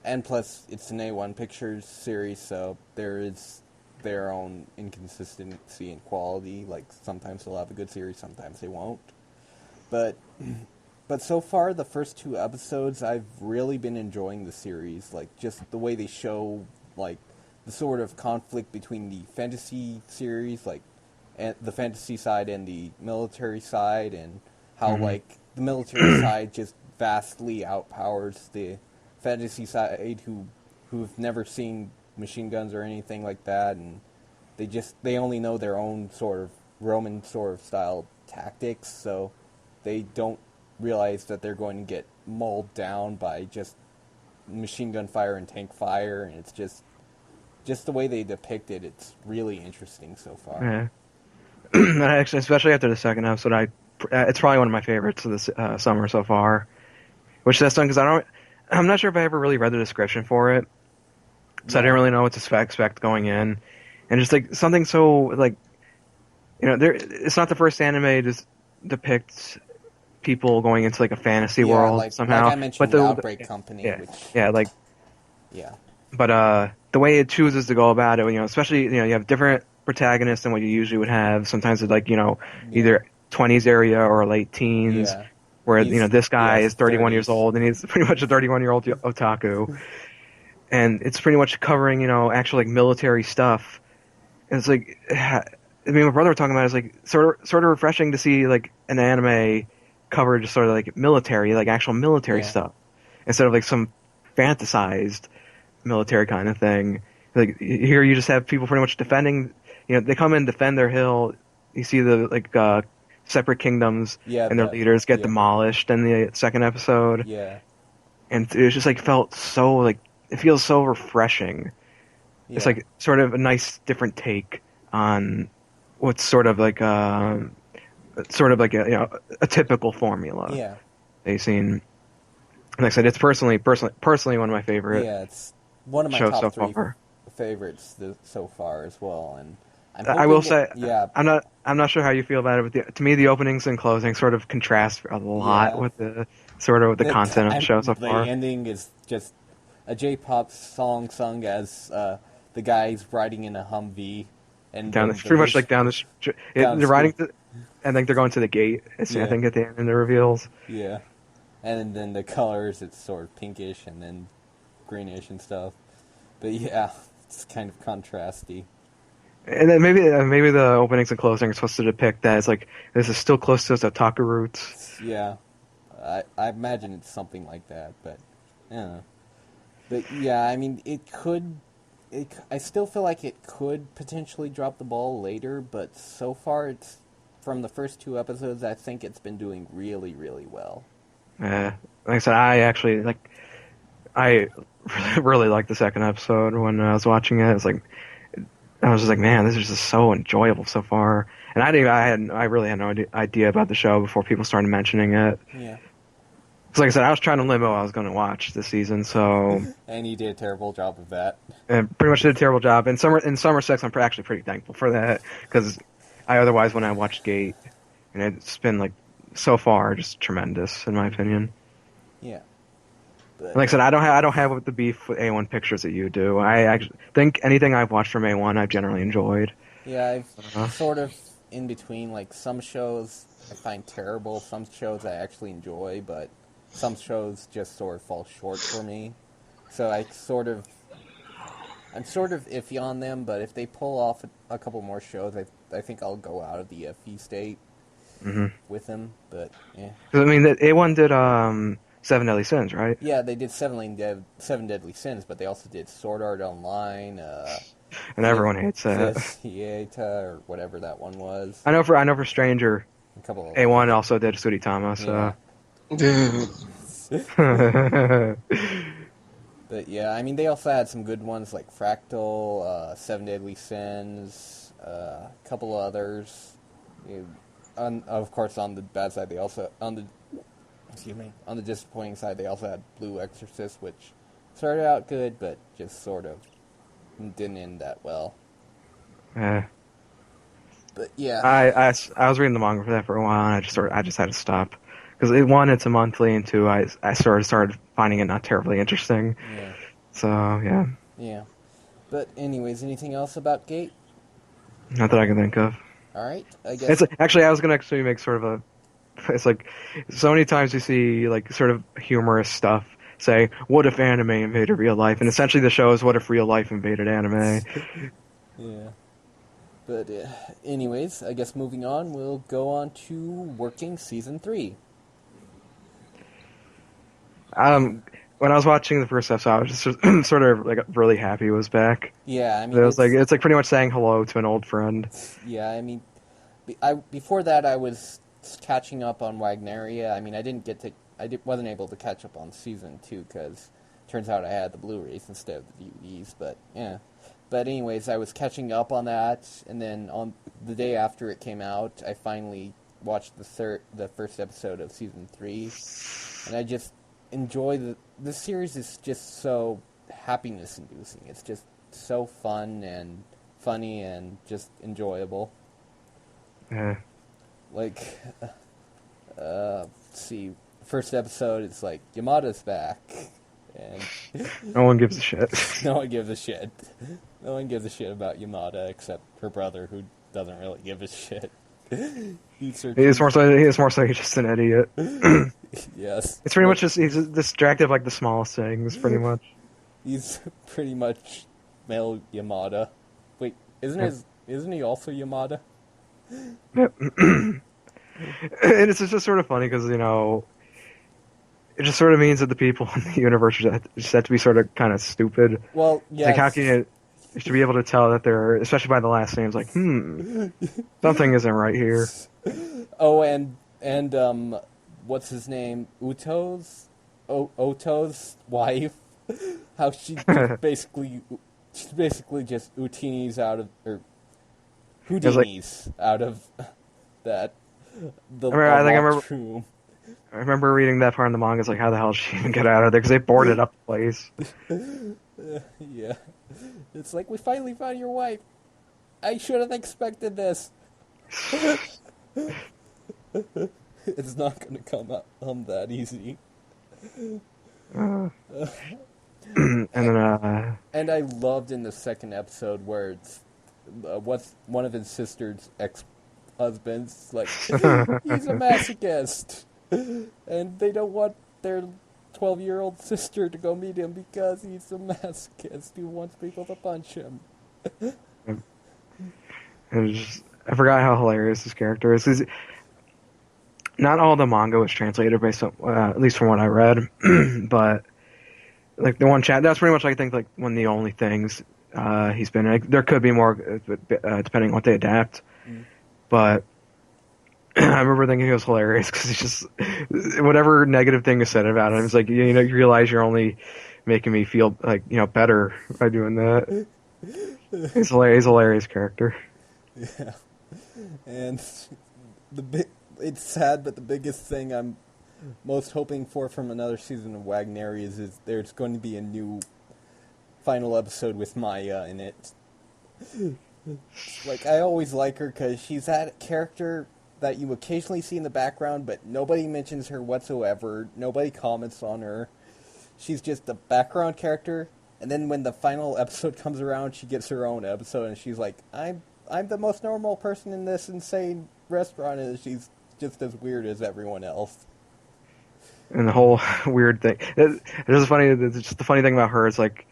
And plus, it's an A1 Pictures series, so there is their own inconsistency in quality. Like sometimes they'll have a good series, sometimes they won't. But so far, the first 2 episodes, I've really been enjoying the series. Like just the way they show like the sort of conflict between the fantasy series, like and the fantasy side and the military side, and how like the military side just vastly outpowers the fantasy side who've never seen machine guns or anything like that, and they only know their own sort of Roman sort of style tactics, so they don't realize that they're going to get mauled down by just machine gun fire and tank fire, and it's just the way they depict it, it's really interesting so far. Yeah. Actually, especially after the second episode, it's probably one of my favorites of this summer so far. Which that's done because I'm not sure if I ever really read the description for it, so I didn't really know what to expect going in, and just like something so like, it's not the first anime to depict people going into like a fantasy world somehow. Like I mentioned, but the Outbreak Company, But the way it chooses to go about it, especially you have different protagonists than what you usually would have. Sometimes it's like either 20s area or late teens. Yeah. Where this guy is 31 years old and he's pretty much a 31-year-old otaku, and it's pretty much covering actual like military stuff. And it's like, I mean, my brother was talking about it, it's like sort of refreshing to see like an anime cover just sort of like military, like actual military stuff, instead of like some fantasized military kind of thing. Like here, you just have people pretty much defending. They come in, defend their hill. You see the separate kingdoms and their leaders get demolished in the second episode. Yeah, and it just like felt so like it feels so refreshing. Yeah. It's like sort of a nice different take on what's sort of like a typical formula. Yeah, they've seen. Like I said, it's personally one of my favorite. Yeah, it's one of my top 3 favorites so far as well. And I will say, I'm not sure how you feel about it, but to me, the openings and closings sort of contrast a lot with the content of the show so far. The ending is just a J-pop song sung as the guys riding in a Humvee, and pretty much like down the street. They're riding, and then they're going to the gate. I think at the end, in the reveals. Yeah, and then the colors, it's sort of pinkish and then greenish and stuff. But yeah, it's kind of contrasty. And then maybe the openings and closings are supposed to depict that it's like this is still close to its otaku roots. Yeah, I imagine it's something like that, but yeah. But yeah, I mean, I still feel like it could potentially drop the ball later, but so far it's from the first 2 episodes. I think it's been doing really, really well. Yeah, like I said, I really liked the second episode when I was watching it. It's like. I was just like, man, this is just so enjoyable so far. And I really had no idea about the show before people started mentioning it. Yeah. So like I said, I was trying to limbo I was going to watch this season, so... And you did a terrible job of that. And pretty much did a terrible job. In Summer 6, I'm actually pretty thankful for that, because I otherwise wouldn't have watched Gate. And it's been, like, so far, just tremendous, in my opinion. Yeah. Like I said, I don't have the beef with A1 Pictures that you do. I actually think anything I've watched from A1 I've generally enjoyed. Yeah, I've sort of in between. Like some shows I find terrible, some shows I actually enjoy, but some shows just sort of fall short for me. So I'm sort of iffy on them. But if they pull off a couple more shows, I think I'll go out of the iffy state with them. But yeah, I mean, A1 did 7 Deadly Sins, right? Yeah, they did Seven Deadly Sins, but they also did Sword Art Online, and everyone hates that. Hiatus or whatever that one was. I know for Stranger, A couple of A1 also did Suritama, so. But yeah, I mean, they also had some good ones like Fractal, Seven Deadly Sins, a couple of others. Of course, on the bad side, they also on the disappointing side, they also had Blue Exorcist, which started out good, but just sort of didn't end that well. Yeah. But yeah, I was reading the manga for that for a while, and I just had to stop because one, it's a monthly, and two, I started finding it not terribly interesting. yeah, So yeah. yeah. But anyways, anything else about Gate? Not that I can think of. All right, I guess. It's actually I was gonna actually make sort of a. It's like so many times you see like sort of humorous stuff say, "What if anime invaded real life?" And essentially the show is, "What if real life invaded anime?" Yeah. But anyways, I guess moving on, we'll go on to working season 3. When I was watching the first episode, I was just sort of like really happy it was back. Yeah, I mean, It was it's like pretty much saying hello to an old friend. Yeah, I mean, before that I was catching up on Wagnaria. I mean, wasn't able to catch up on season 2 because turns out I had the Blu-rays instead of the DVDs. But yeah. But anyways, I was catching up on that, and then on the day after it came out, I finally watched the first episode of season 3, and I just enjoy this series is just so happiness-inducing. It's just so fun and funny and just enjoyable. Yeah. Like, let's see, first episode, it's like, Yamada's back, and No one gives a shit. no one gives a shit. No one gives a shit about Yamada except her brother, who doesn't really give a shit. He's more so just an idiot. Yes. It's pretty much just he's distracted like the smallest things, pretty much. He's pretty much male Yamada. Wait, isn't he also Yamada? And it's just sort of funny because it just sort of means that the people in the universe just have to be sort of kind of stupid. Well, yeah. Like how can you should be able to tell that they're, especially by the last names, like something isn't right here. Oh, and what's his name? Oto's wife. How she's basically just Houdini's out of that. I remember reading that part in the manga. It's like, how the hell did she even get out of there? Because they boarded up the place. Yeah, it's like, we finally found your wife. I should have expected this. It's not going to come out that easy. And then, and I loved in the second episode where it's what's one of his sister's ex-husbands, like, he's a masochist, and they don't want their 12-year-old sister to go meet him because he's a masochist who wants people to punch him. I forgot how hilarious this character is. 'Cause not all the manga was translated based on, at least from what I read, but like the one chat, that's pretty much, I think, like one of the only things he's been. Like, there could be more, depending on what they adapt. But I remember thinking it was hilarious because he's just whatever negative thing is said about him. It's like you realize you're only making me feel like better by doing that. He's hilarious. He's a hilarious character. Yeah, and it's sad, but the biggest thing I'm most hoping for from another season of Wagnaria is there's going to be a new final episode with Maya in it. Like, I always like her because she's that character that you occasionally see in the background, but nobody mentions her whatsoever. Nobody comments on her. She's just a background character, and then when the final episode comes around, she gets her own episode, and she's like, I'm the most normal person in this insane restaurant, and she's just as weird as everyone else. And the whole weird thing. It's funny. Just the funny thing about her is like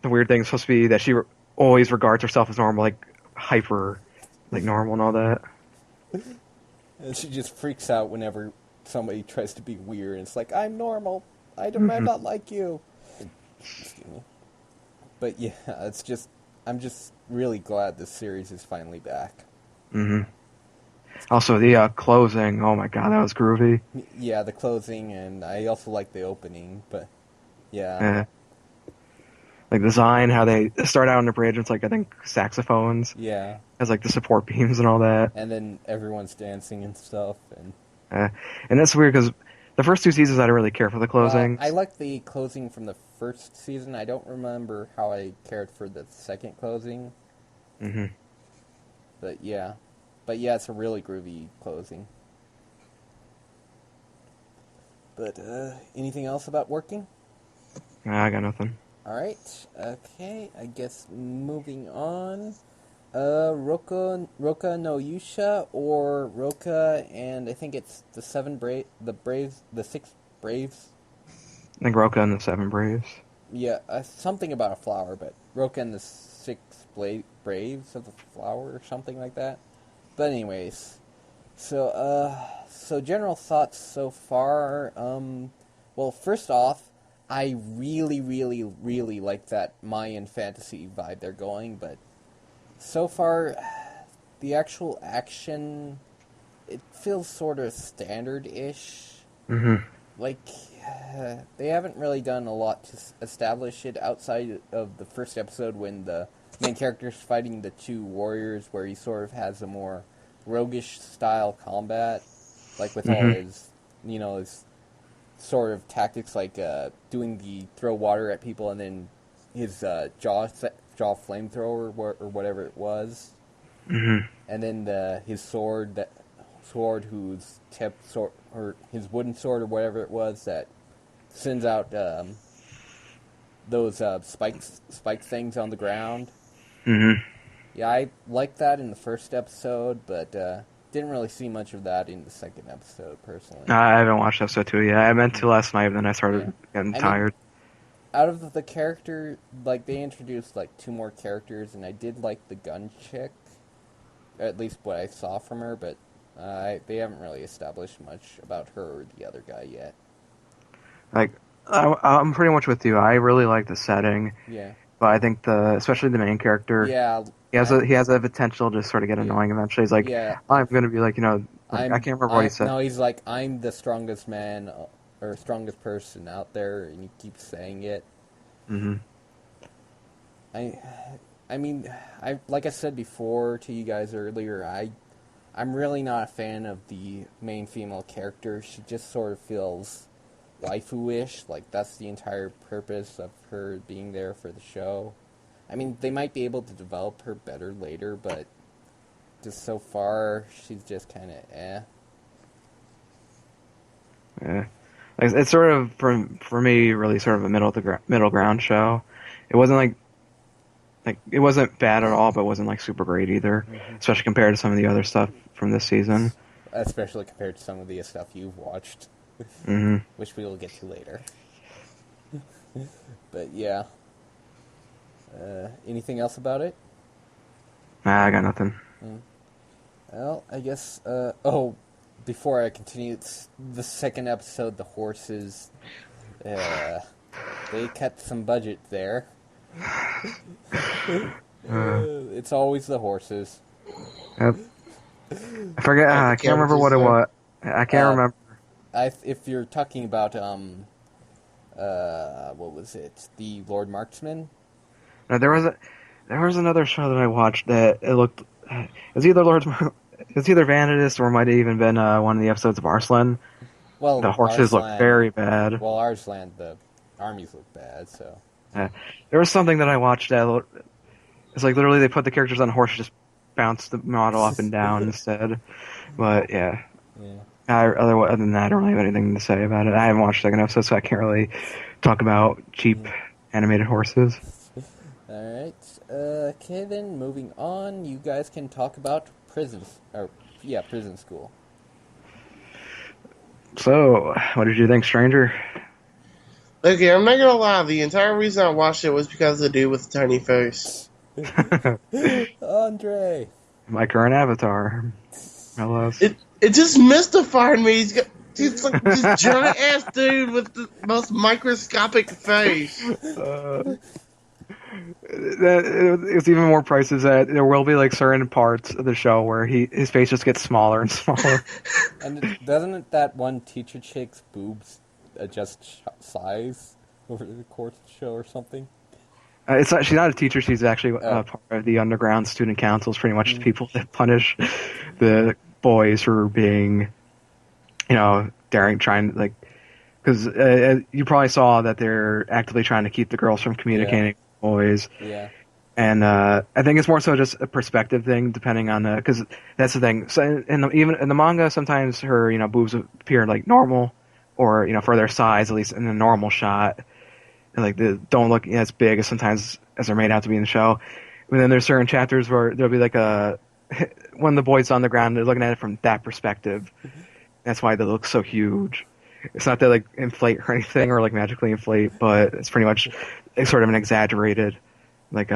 the weird thing is supposed to be that she always regards herself as normal, like hyper, like normal and all that. And she just freaks out whenever somebody tries to be weird. It's like, I'm normal. I'm not like you. Excuse me. But yeah, it's just I'm just really glad this series is finally back. Mm-hmm. Also, the closing. Oh my god, that was groovy. Yeah, the closing, and I also like the opening, but yeah. Yeah. Like the design, how they start out on the bridge, it's like, I think, saxophones. Yeah. Has like the support beams and all that. And then everyone's dancing and stuff, and And that's weird because the first two seasons I didn't really care for the closings. I like the closing from the first season. I don't remember how I cared for the second closing. Mm-hmm. But yeah, it's a really groovy closing. But anything else about working? Nah, I got nothing. All right. Okay. I guess moving on. Rokka no Yusha or Rokka, and I think it's the six Braves. I think Rokka and the Seven Braves. Yeah, something about a flower, but Rokka and the six Braves of the flower or something like that. But anyways, so general thoughts so far. Well, first off, I really, really, really like that Mayan fantasy vibe they're going, but so far, the actual action, it feels sort of standard-ish. Mm-hmm. Like, they haven't really done a lot to establish it outside of the first episode when the main character's fighting the two warriors, where he sort of has a more roguish style combat, like with all his, his sort of tactics, like doing the throw water at people and then his jaw flamethrower or whatever it was, and then his sword whose tipped sword, or his wooden sword or whatever it was, that sends out those spike things on the ground. Yeah, I liked that in the first episode, but didn't really see much of that in the second episode, personally. I haven't watched episode 2 yet. I meant to last night, but then I started getting tired. Out of the character, like, they introduced, like, 2 more characters, and I did like the gun chick, at least what I saw from her, but they haven't really established much about her or the other guy yet. Like, I'm pretty much with you. I really like the setting. Yeah. But I think especially the main character, he has a potential to sort of get annoying eventually. He's like, I'm going to be like, I can't remember what he said. No, he's like, I'm the strongest man, or strongest person out there, and he keeps saying it. Mm-hmm. I mean, like I said before to you guys earlier, I'm really not a fan of the main female character. She just sort of feels waifu-ish, like that's the entire purpose of her being there for the show. I mean, they might be able to develop her better later, but just so far, she's just kind of Yeah. Like, it's sort of, for me, really sort of a middle ground show. It wasn't like it wasn't bad at all, but it wasn't like super great either, especially compared to some of the other stuff from this season. Especially compared to some of the stuff you've watched, which we will get to later. But yeah. Anything else about it? Nah, I got nothing. Well, I guess, before I continue, it's the second episode, the horses, they cut some budget there. It's always the horses. Yep. I forget, I can't remember what it was. I can't remember. If you're talking about, what was it? The Lord Marksman? No, there was another show that I watched that it looked, it was either Vanadis or it might have even been one of the episodes of Arslan. Well, the horses looked very bad. Well, Arslan, the armies look bad, so. There was something that I watched that it's like literally they put the characters on horses, just bounce the model up and down instead. But yeah. Other than that, I don't really have anything to say about it. I haven't watched the second episode, so I can't really talk about cheap animated horses. Alright. Okay, then, moving on. You guys can talk about prison school. So, what did you think, Stranger? Okay, I'm not gonna lie. The entire reason I watched it was because of the dude with the tiny face. Andre! My current avatar. It just mystified me. He's like this giant-ass dude with the most microscopic face. It's even more prices that there will be like certain parts of the show where his face just gets smaller and smaller. And doesn't that one teacher chick's boobs adjust size over the course of the show or something? It's not, she's not a teacher. She's actually Oh. part of the underground student councils. Pretty much the people that punish the boys for being, daring, trying like, because you probably saw that they're actively trying to keep the girls from communicating with boys. Yeah. And I think it's more so just a perspective thing, depending on because that's the thing. So even in the manga, sometimes her boobs appear like normal, or for their size, at least in a normal shot. And, like, they don't look as big as sometimes as they're made out to be in the show. And then there's certain chapters where there'll be like one of the boys on the ground, they're looking at it from that perspective. That's why they look so huge. It's not that like inflate or anything or like magically inflate, but it's pretty much sort of an exaggerated like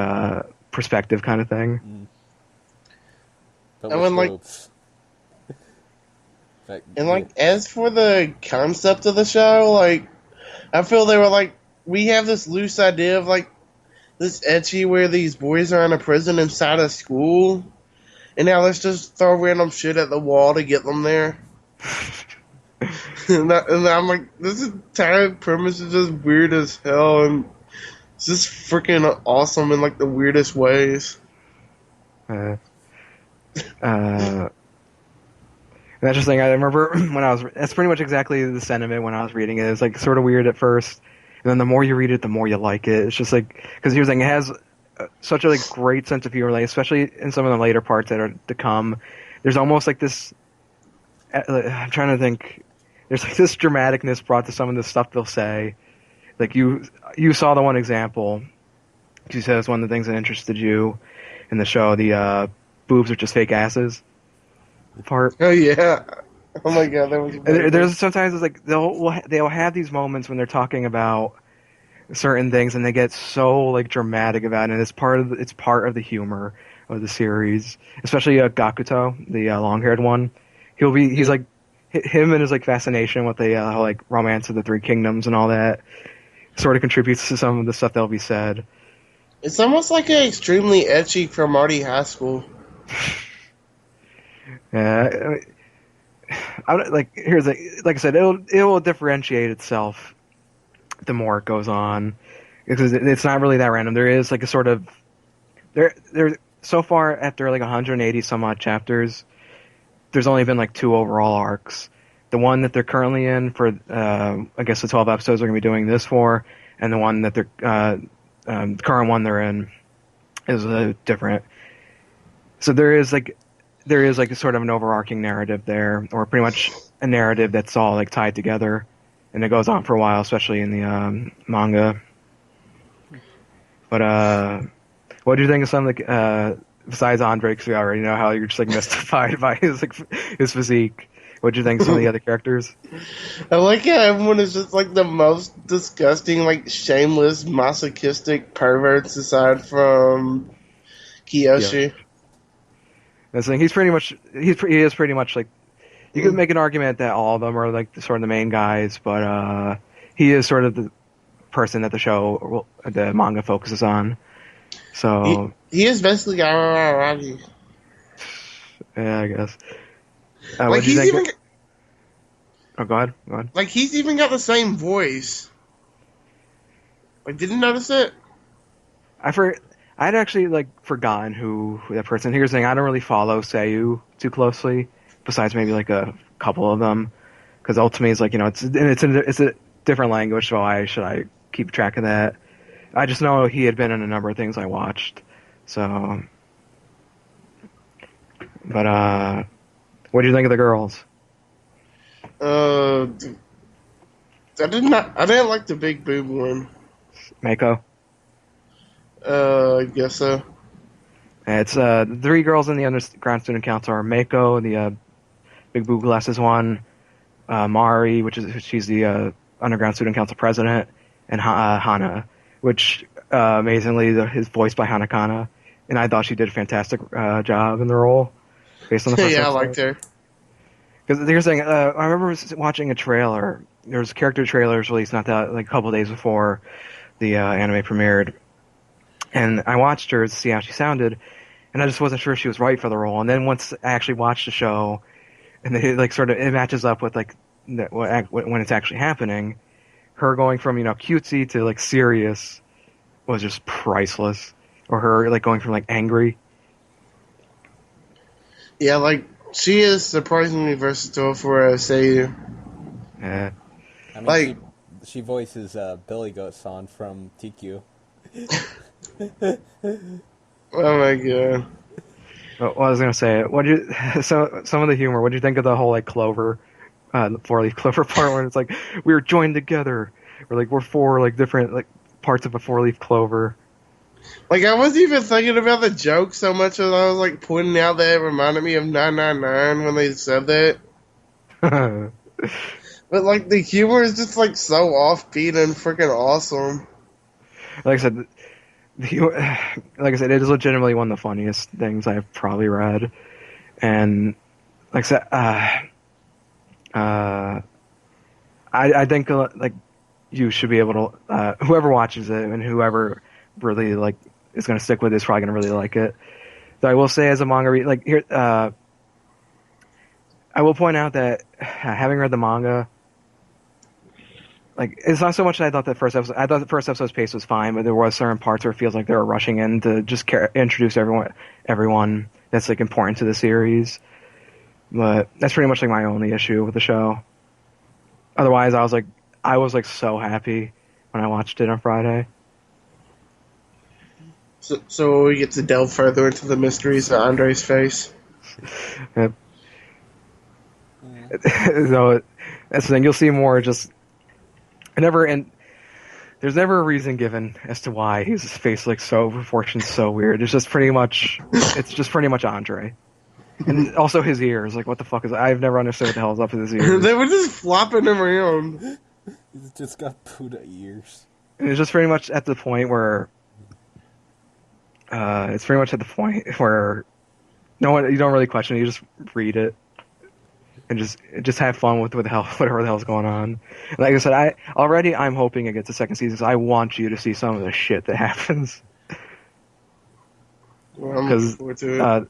perspective kind of thing. But And with when, like- boobs. Like, And like, as for the concept of the show, like, I feel they were like, we have this loose idea of like this ecchi where these boys are in a prison inside a school, and now let's just throw random shit at the wall to get them there. and I'm like, this entire premise is just weird as hell, and it's just freaking awesome in like the weirdest ways. That's just thing I remember when that's pretty much exactly the sentiment when I was reading it. It's like sort of weird at first, and then the more you read it, the more you like it. It's just like, because here's the thing, it has such a like great sense of humor, like, especially in some of the later parts that are to come. There's almost like this, I'm trying to think, there's like this dramaticness brought to some of the stuff they'll say. Like you saw the one example. She says one of the things that interested you in the show, the boobs are just fake asses part. Oh yeah. Oh my god, that was amazing. There's sometimes it's like they'll have these moments when they're talking about certain things and they get so like dramatic about it, and it's part of the humor of the series, especially Gakuto, the long-haired one. He's like him and his like fascination with the like romance of the Three Kingdoms and all that sort of contributes to some of the stuff that'll be said. It's almost like an extremely ecchi Cromartie High School. Yeah, like here's like I said, it will differentiate itself the more it goes on, because it's not really that random. There is like a sort of there so far after like 180 some odd chapters, there's only been like 2 overall arcs. The one that they're currently in for I guess the 12 episodes they're gonna be doing this for, and the one that they're the current one they're in is different. So there is like a sort of an overarching narrative there, or pretty much a narrative that's all like tied together, and it goes on for a while, especially in the manga. But what do you think of some of the besides Andre? Because we already know how you're just like mystified by his physique. What do you think of some of the other characters? I like how everyone is just like the most disgusting, like shameless, masochistic perverts aside from Kyoushi. That's the thing. He is pretty much like, you could make an argument that all of them are like sort of the main guys, but he is sort of the person that the manga focuses on. So he is basically Araragi. yeah, I guess. Like what do you he's think? even Oh, go ahead. like he's even got the same voice. Like, didn't notice it? I'd actually like forgotten who that person. Here's the thing: I don't really follow Seiyu too closely, besides maybe like a couple of them, because ultimately it's like it's a different language, so why should I keep track of that? I just know he had been in a number of things I watched. So, but what do you think of the girls? I didn't like the big boob one. Mako. I guess so. It's the 3 girls in the underground student council are Mako, the big boob glasses one, Mari, she's the underground student council president, and Hana, which amazingly is voiced by Hanakana, and I thought she did a fantastic job in the role based on the first Yeah, episode. I liked her. Because they're saying, I remember watching a trailer. There was character trailers released not that like a couple of days before the anime premiered, And I watched her to see how she sounded, and I just wasn't sure she was right for the role. And then once I actually watched the show, and it matches up with when it's actually happening, her going from cutesy to like serious was just priceless. Or her like going from like angry. Yeah, like she is surprisingly versatile for a seiyuu. Yeah. I mean, Like- she voices Billy Goat-san from Teekyu. Oh my god. What I was gonna say, so some of the humor. What do you think of the whole like Clover, the four-leaf clover part where it's like we're joined together, or like we're four like different like parts of a four-leaf clover. Like I wasn't even thinking about the joke so much as I was like pointing out that it reminded me of 999 when they said that. But like the humor is just like so offbeat and freaking awesome. Like I said, like I said, it is legitimately one of the funniest things I've probably read, and like I said, I think like you should be able to whoever watches it and whoever really like is going to stick with it is probably going to really like it. So I will say as a manga like here, I will point out that having read the manga, like it's not so much that I thought the first episode's pace was fine, but there was certain parts where it feels like they were rushing in to just introduce everyone that's like important to the series. But that's pretty much like my only issue with the show. Otherwise, I was like so happy when I watched it on Friday. So we get to delve further into the mysteries of Andre's face. Yep. So that's the thing. You'll see more. Just there's never a reason given as to why his face looks so proportioned so weird. It's just pretty much Andre. And also his ears. Like, what the fuck is... I've never understood what the hell is up with his ears. They were just flopping him around. He's just got Buddha ears. And it's just pretty much at the point where... it's pretty much at the point where... No one, you don't really question it. You just read it. And just have fun with whatever the hell's going on. And like I said, I'm hoping it gets a second season, because I want you to see some of the shit that happens. Well, I'm looking forward to it.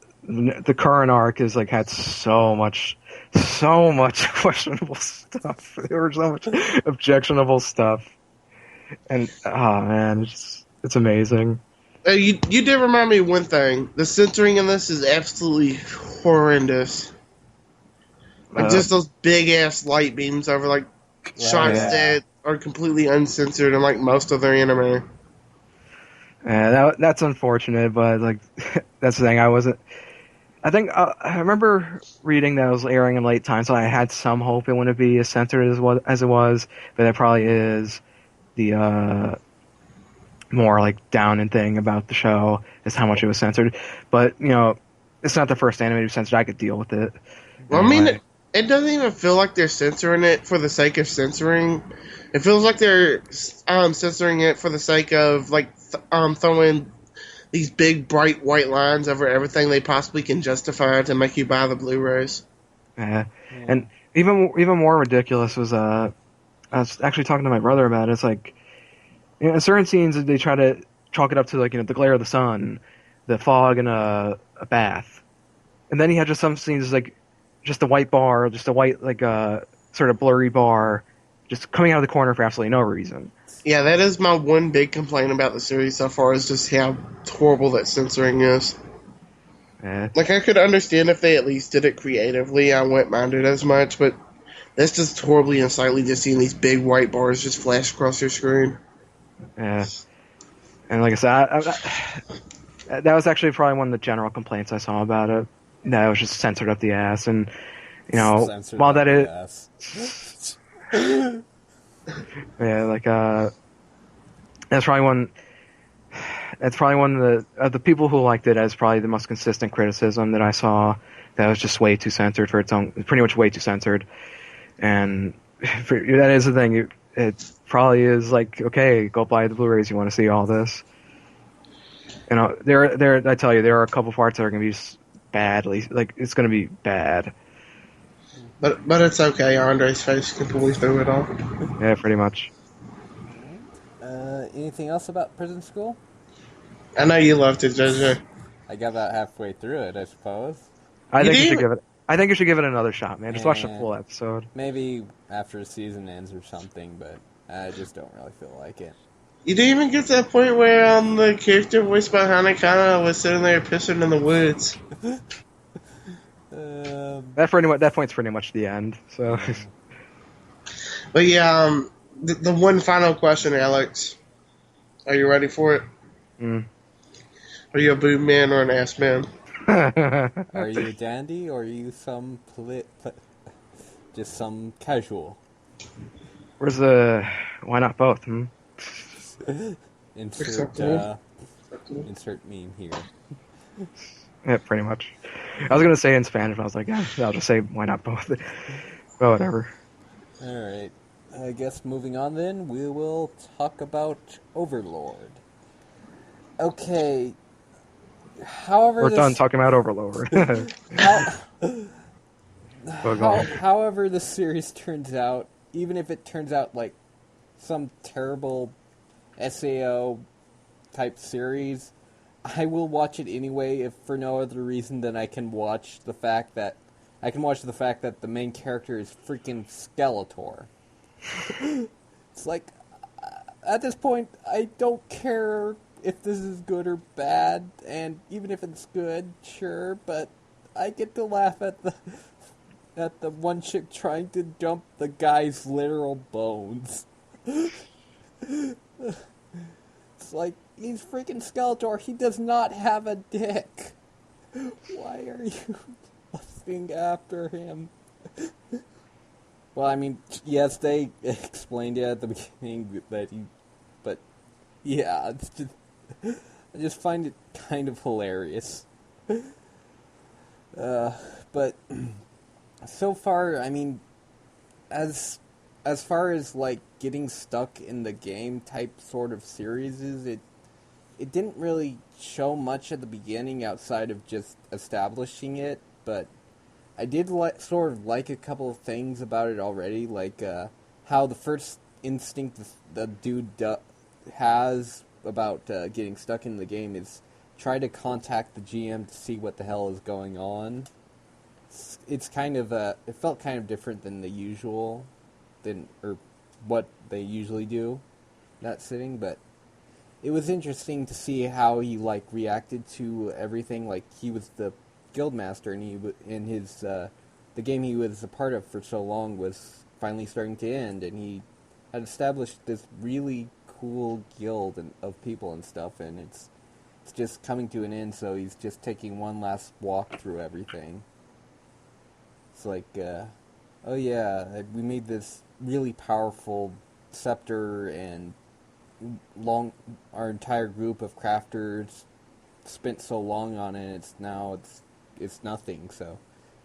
The current arc has like had so much questionable stuff. There was so much objectionable stuff, and oh man, it's amazing. You did remind me of one thing. The censoring in this is absolutely horrendous. Like just those big ass light beams over like shots that are completely uncensored in like most of their anime. That's unfortunate, but like that's the thing. I think I remember reading that it was airing in late time, so I had some hope it wouldn't be as censored as it was. But that probably is the more like downing thing about the show is how much it was censored. But it's not the first anime to be censored. I could deal with it. Well, I mean, it doesn't even feel like they're censoring it for the sake of censoring. It feels like they're censoring it for the sake of like throwing these big bright white lines over everything they possibly can justify to make you buy the Blu-rays. And even more ridiculous was I was actually talking to my brother about it. It's like in certain scenes they try to chalk it up to like the glare of the sun, the fog, and a bath, and then you have just some scenes like just a white bar, just a white like sort of blurry bar, just coming out of the corner for absolutely no reason. Yeah, that is my one big complaint about the series so far, is just how horrible that censoring is. Like, I could understand if they at least did it creatively, I wouldn't mind it as much, but that's just horribly unsightly just seeing these big white bars just flash across your screen. Yeah. And like I said, that was actually probably one of the general complaints I saw about it. That it was just censored up the ass, and Censored while up that the is... ass. Yeah, like that's probably one of the people who liked it as probably the most consistent criticism that I saw. That was just way too censored for its own, pretty much way too censored. And that is the thing. It probably is like, okay, go buy the Blu-rays. You want to see all this? I tell you, there are a couple parts that are going to be just badly, like it's going to be bad. But it's okay. Andre's face can pull through it all. Yeah, pretty much. Anything else about Prison School? I know you loved it, JJ. I got about halfway through it, I suppose. I You think you should didn't. give it. I think you should give it another shot, man. Just watch the Eh, full episode. maybe after the season ends or something, but I just don't really feel like it. You didn't even get to that point where the character voiced by Hanakana was sitting there pissing in the woods. Um, That point's pretty much the end. So yeah. But yeah, the one final question, Alex. Are you ready for it? mm. Are you a boob man or an ass man? Are you a dandy or are you some just some casual? Where's the? Why not both? Insert Acceptable. insert meme here. Yeah, pretty much. I was gonna say in Spanish, but I was like, yeah, I'll just say why not both. Well, whatever. Alright. I guess moving on then, we will talk about Overlord. Okay. However, We're done talking about Overlord. however the series turns out, even if it turns out like some terrible SAO type series, I will watch it anyway, if for no other reason than I can watch the fact that the main character is freaking Skeletor. It's like, at this point, I don't care if this is good or bad, and even if it's good, sure, but I get to laugh at the one chick trying to dump the guy's literal bones. It's like, he's freaking Skeletor, he does not have a dick. Why are you lusting after him? Well, I mean, yes, they explained it at the beginning that but yeah, it's just, I just find it kind of hilarious. But so far, I mean, as far as like getting stuck in the game type sort of series is, it didn't really show much at the beginning outside of just establishing it, but I did sort of like a couple of things about it already, like how the first instinct the dude has about getting stuck in the game is try to contact the GM to see what the hell is going on. It's kind of it felt kind of different than the usual, or what they usually do, that sitting, but it was interesting to see how he like reacted to everything. Like, he was the guildmaster, and he in his the game he was a part of for so long was finally starting to end, and he had established this really cool guild of people and stuff, and it's just coming to an end. So he's just taking one last walk through everything. It's like, oh yeah, we made this really powerful scepter, and our entire group of crafters spent so long on it. It's nothing. So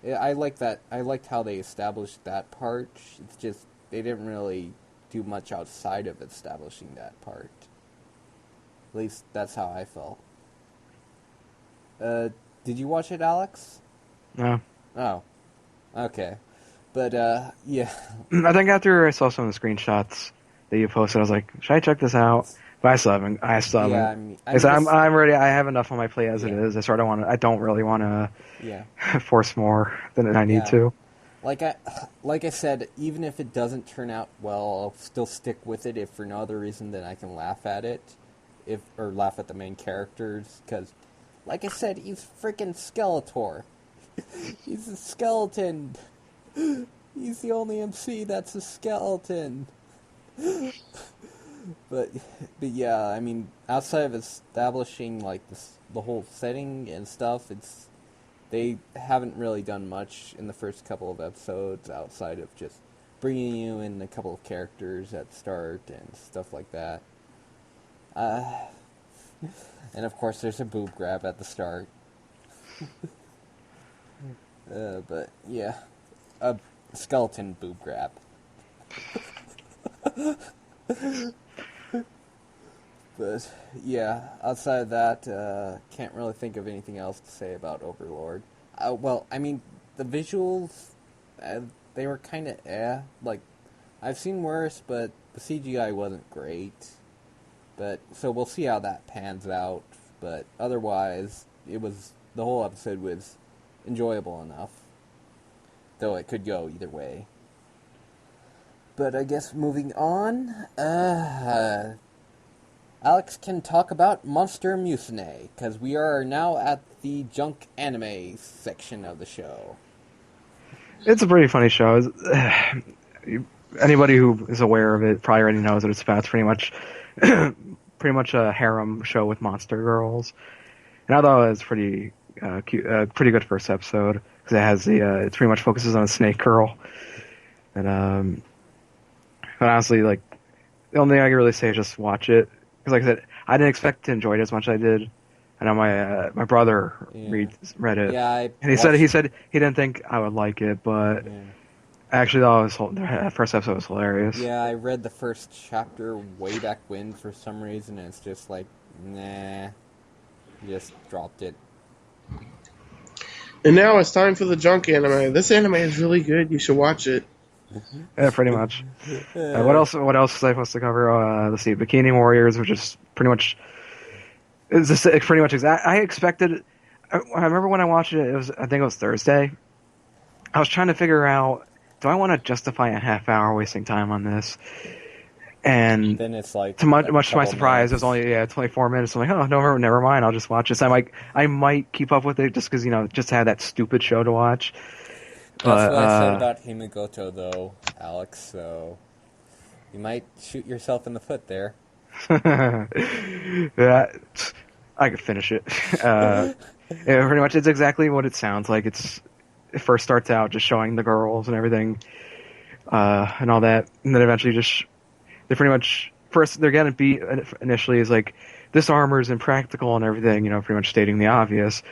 I like that. I liked how they established that part. It's just they didn't really do much outside of establishing that part. At least that's how I felt. Did you watch it, Alex? No. Oh, okay. But yeah. I think after I saw some of the screenshots that you posted, I was like, should I check this out? But I still haven't. Yeah, I'm ready. I have enough on my plate as it Yeah. is. I don't really want to Yeah. force more than I need Yeah. to. Like I said, even if it doesn't turn out well, I'll still stick with it if for no other reason than I can laugh at it, or laugh at the main characters, because, like I said, he's freaking Skeletor. He's a skeleton. He's the only MC that's a skeleton. But yeah, I mean, outside of establishing like the whole setting and stuff, they haven't really done much in the first couple of episodes outside of just bringing you in a couple of characters at the start and stuff like that. And of course, there's a boob grab at the start. But yeah, a skeleton boob grab. But yeah, outside of that, can't really think of anything else to say about Overlord. Well, I mean, the visuals, they were kind of like, I've seen worse, but the CGI wasn't great. But so we'll see how that pans out. but otherwise, the whole episode was enjoyable enough, though it could go either way. But I guess moving on, Alex can talk about Monster Musume, because we are now at the junk anime section of the show. It's a pretty funny show. Anybody who is aware of it probably already knows what it's about. It's pretty much a harem show with monster girls. And I thought it was pretty cute, pretty good first episode, because it has it pretty much focuses on a snake girl. And but honestly, like, the only thing I can really say is just watch it. Because, like I said, I didn't expect to enjoy it as much as I did. I know my brother read it, yeah, and he said he didn't think I would like it, but I actually thought the first episode was hilarious. Yeah, I read the first chapter way back when for some reason, and it's just like, nah, just dropped it. And now it's time for the junk anime. This anime is really good. You should watch it. Yeah, pretty much. What else was I supposed to cover? Let's see, Bikini Warriors, which is pretty much exact. I expected. I remember when I watched it. I think it was Thursday. I was trying to figure out, do I want to justify a half hour wasting time on this? And then it's like, much to my surprise, it was only 24 minutes. I'm like, oh no, never mind. I'll just watch this. I might keep up with it just because just to have that stupid show to watch. That's what I said about Himouto, though, Alex, so you might shoot yourself in the foot there. Yeah, I could finish it. Pretty much, it's exactly what it sounds like. It first starts out just showing the girls and everything, and all that, and then eventually they pretty much, first they're getting beat initially is like, this armor is impractical and everything, pretty much stating the obvious.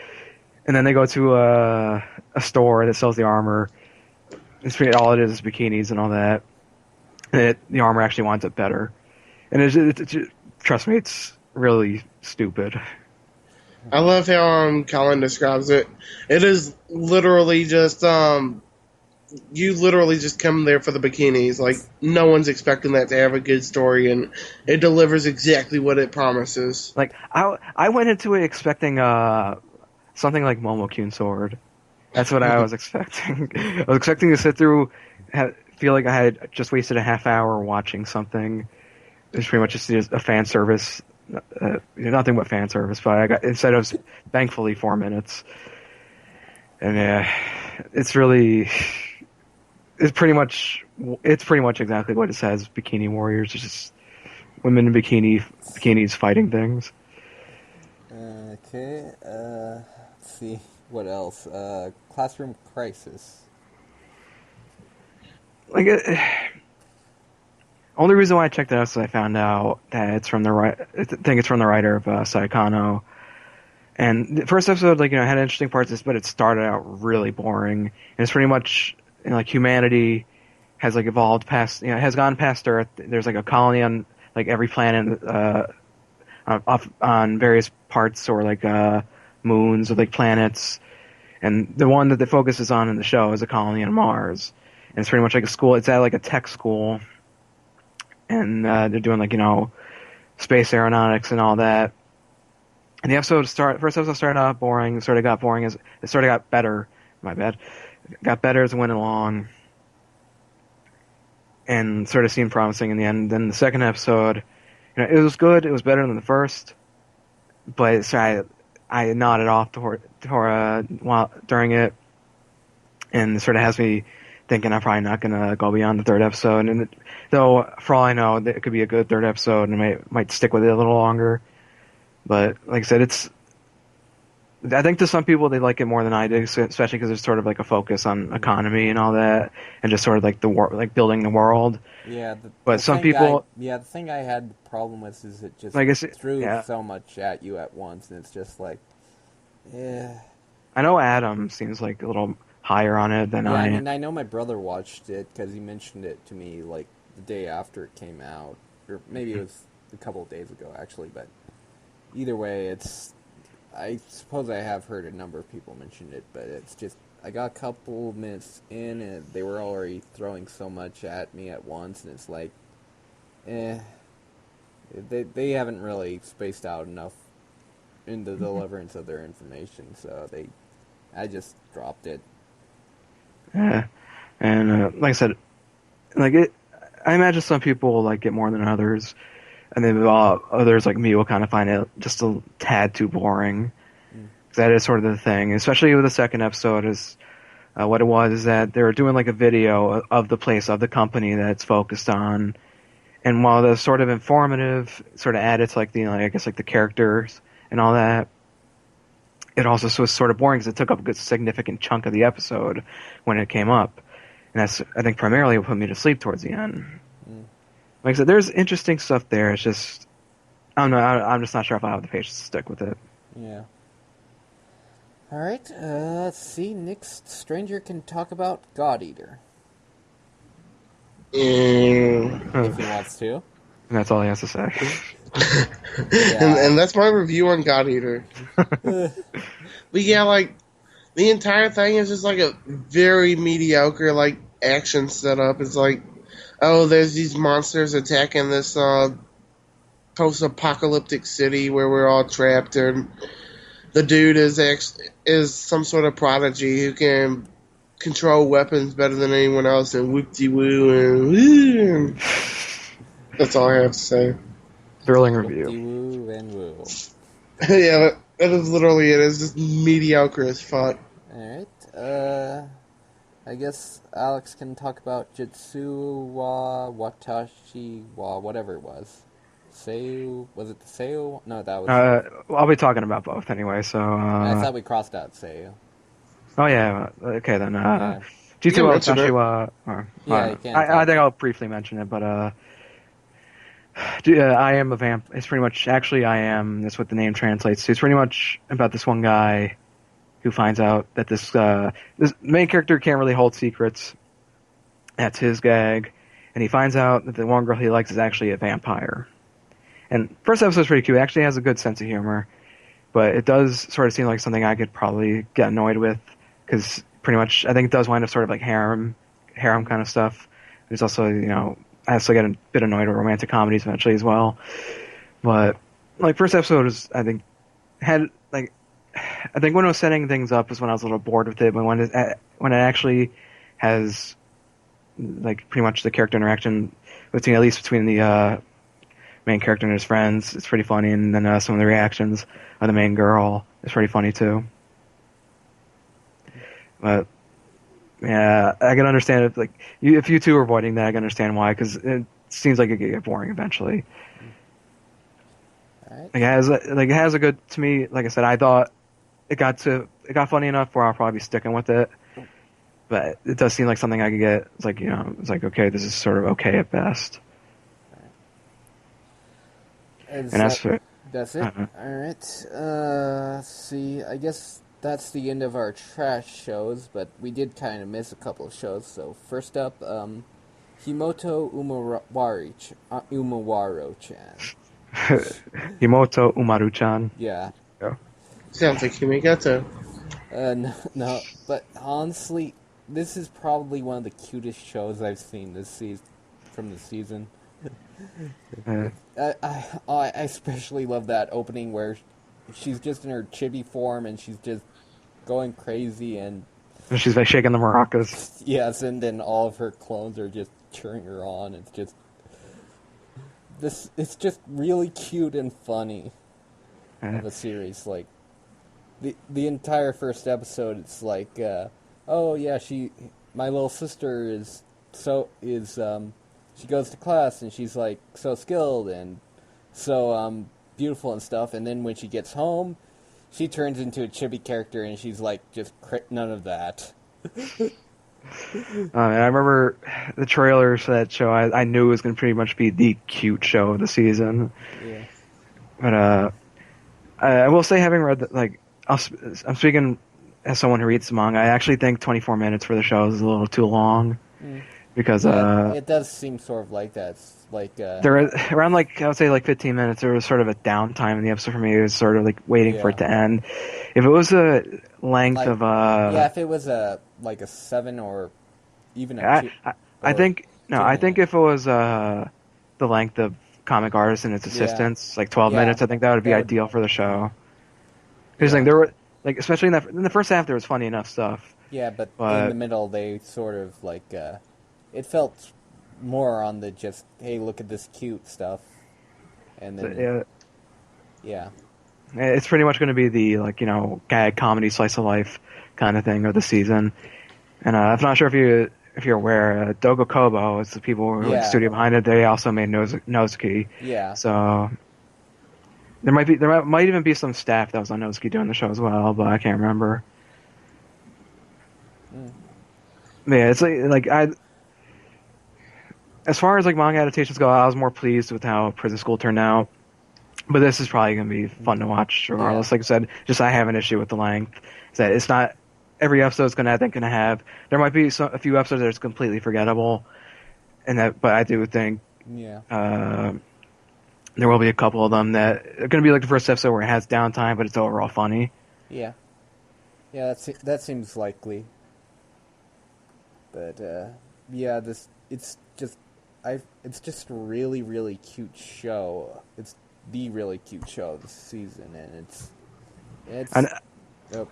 And then they go to a store that sells the armor. All it is bikinis and all that. And the armor actually winds up better. And trust me, it's really stupid. I love how Colin describes it. It is literally just you literally just come there for the bikinis. Like, no one's expecting that to have a good story, and it delivers exactly what it promises. Like, I went into it expecting something like Momo-kun Sword. That's what I was expecting. I was expecting to sit through, feel like I had just wasted a half hour watching something. It's pretty much just a fan service, nothing but fan service. But I got, instead of, thankfully, 4 minutes. And it's pretty much exactly what it says. Bikini Warriors, it's just women in bikinis fighting things. Okay, let's see, what else? Classroom Crisis. Like, only reason why I checked it out is I found out that it's from I think it's from the writer of Saikano. And the first episode, had interesting parts, but it started out really boring. And it's pretty much, humanity has, evolved past, has gone past Earth. There's, a colony on, every planet, on various parts or, moons or, planets. And the one that the focus is on in the show is a colony on Mars. And it's pretty much like a school. It's at, a tech school. And they're doing, space aeronautics and all that. And the first episode started out boring. It sort of got boring it sort of got better. My bad. It got better as it went along. And sort of seemed promising in the end. Then the second episode, it was good. It was better than the first. But I nodded off during it. And it sort of has me thinking I'm probably not going to go beyond the third episode. And though, for all I know, it could be a good third episode and I might stick with it a little longer. But, like I said, I think to some people they like it more than I do, especially because there's sort of a focus on economy and all that, and just sort of building the world. Yeah, but some people... the thing I had the problem with is it just threw so much at you at once, and it's just yeah. I know Adam seems a little higher on it than I am. And I know my brother watched it, because he mentioned it to me, the day after it came out, or maybe it was a couple of days ago, actually, but... Either way, I suppose I have heard a number of people mention it, but it's just, I got a couple minutes in, and they were already throwing so much at me at once, and it's they haven't really spaced out enough in the deliverance of their information. So I just dropped it. Yeah, and like I said, like it, I imagine some people will like it more than others, and then others like me will kind of find it just a tad too boring. Because that is sort of the thing, especially with the second episode. Is what it was is that they were doing like a video of the place of the company that it's focused on, and while the sort of informative, sort of added to like the I guess like the characters and all that, it also was sort of boring because it took up a good significant chunk of the episode when it came up, and that's I think primarily what put me to sleep towards the end. Like I said, there's interesting stuff there. It's just I don't know. I'm just not sure if I have the patience to stick with it. Yeah. All right. Let's see. Next, Stranger can talk about God Eater if he wants to. And that's all he has to say. And that's my review on God Eater. But yeah, like the entire thing is just like a very mediocre like action setup. It's like, oh, there's these monsters attacking this post-apocalyptic city where we're all trapped, and the dude is some sort of prodigy who can control weapons better than anyone else, and whoop-de-woo, and that's all I have to say. Thrilling review. Woo and woo. Yeah, that is literally it. It's just mediocre as fuck. All right. I guess Alex can talk about Jitsu wa Watashi wa whatever it was. Seiyu, was it the Seiyu? No, that was... I'll be talking about both anyway, so... I thought we crossed out Seiyu. Oh, yeah. Okay, then. Yeah. Jitsu wa mention Watashi it. wa... Yeah, you can. I think I'll briefly mention it, but... I am a vamp. It's pretty much... Actually, I am. That's what the name translates to. It's pretty much about this one guy who finds out that this main character can't really hold secrets. That's his gag. And he finds out that the one girl he likes is actually a vampire. And first episode's pretty cute. It actually has a good sense of humor. But it does sort of seem like something I could probably get annoyed with. Because pretty much, I think it does wind up sort of like harem kind of stuff. There's also, I also get a bit annoyed with romantic comedies eventually as well. But, like, first episode is, I think, when it was setting things up is when I was a little bored with it. But when it actually has, like, pretty much the character interaction between the main character and his friends, it's pretty funny. And then some of the reactions of the main girl is pretty funny, too. But, yeah, I can understand if, like, if you two are avoiding that, I can understand why, because it seems like it could get boring eventually. All right. It has a good, to me, like I said, I thought it got funny enough where I'll probably be sticking with it. But it does seem like something I could get. It's like, it's like, okay, this is sort of okay at best. And that's it. That's it? Uh-huh. Alright. Let's see. I guess that's the end of our trash shows, but we did kind of miss a couple of shows. So, first up, Himouto Umaru-chan. Himouto Umaru-chan. Yeah. Sounds like Himegato. No, but honestly, this is probably one of the cutest shows I've seen this season, from the season. I especially love that opening where she's just in her chibi form and she's just going crazy and she's like shaking the maracas. Yes, and then all of her clones are just cheering her on. It's just really cute and funny of a series. Like the entire first episode, it's like, oh yeah, my little sister she goes to class and she's like so skilled and so beautiful and stuff, and then when she gets home, she turns into a chibi character and she's like just none of that. And I remember the trailers for that show. I knew it was going to pretty much be the cute show of the season. Yeah. But I will say, having read that, like, I'm speaking as someone who reads the manga, I actually think 24 minutes for the show is a little too long. Because it does seem sort of like that. It's like there around, like, I would say like 15 minutes. There was sort of a downtime in the episode for me. It was sort of like waiting for it to end. If it was a length of if it was a 7 or even a 2. I think if it was the length of Comic Artist and its assistants, like 12 minutes, I think that would be ideal for the show. Here's the thing, there were like especially in the first half there was funny enough stuff. Yeah, but in the middle they sort of like it felt more on the just hey look at this cute stuff, and then yeah. It's pretty much going to be the gag comedy slice of life kind of thing of the season. And I'm not sure if you're aware, Dogo Kobo is the people who are the studio behind it. They also made Nozuki. Yeah. So there might even be some staff that was on Nozuki doing the show as well, but I can't remember. Yeah, it's like as far as like manga adaptations go, I was more pleased with how Prison School turned out. But this is probably going to be fun to watch regardless. Yeah. Like I said, just I have an issue with the length. Is that it's not every episode is going to have. There might be a few episodes that are completely forgettable, but I do think there will be a couple of them that are going to be like the first episode where it has downtime, but it's overall funny. Yeah, that seems likely. But it's just a really really cute show. It's the really cute show this season, and it's.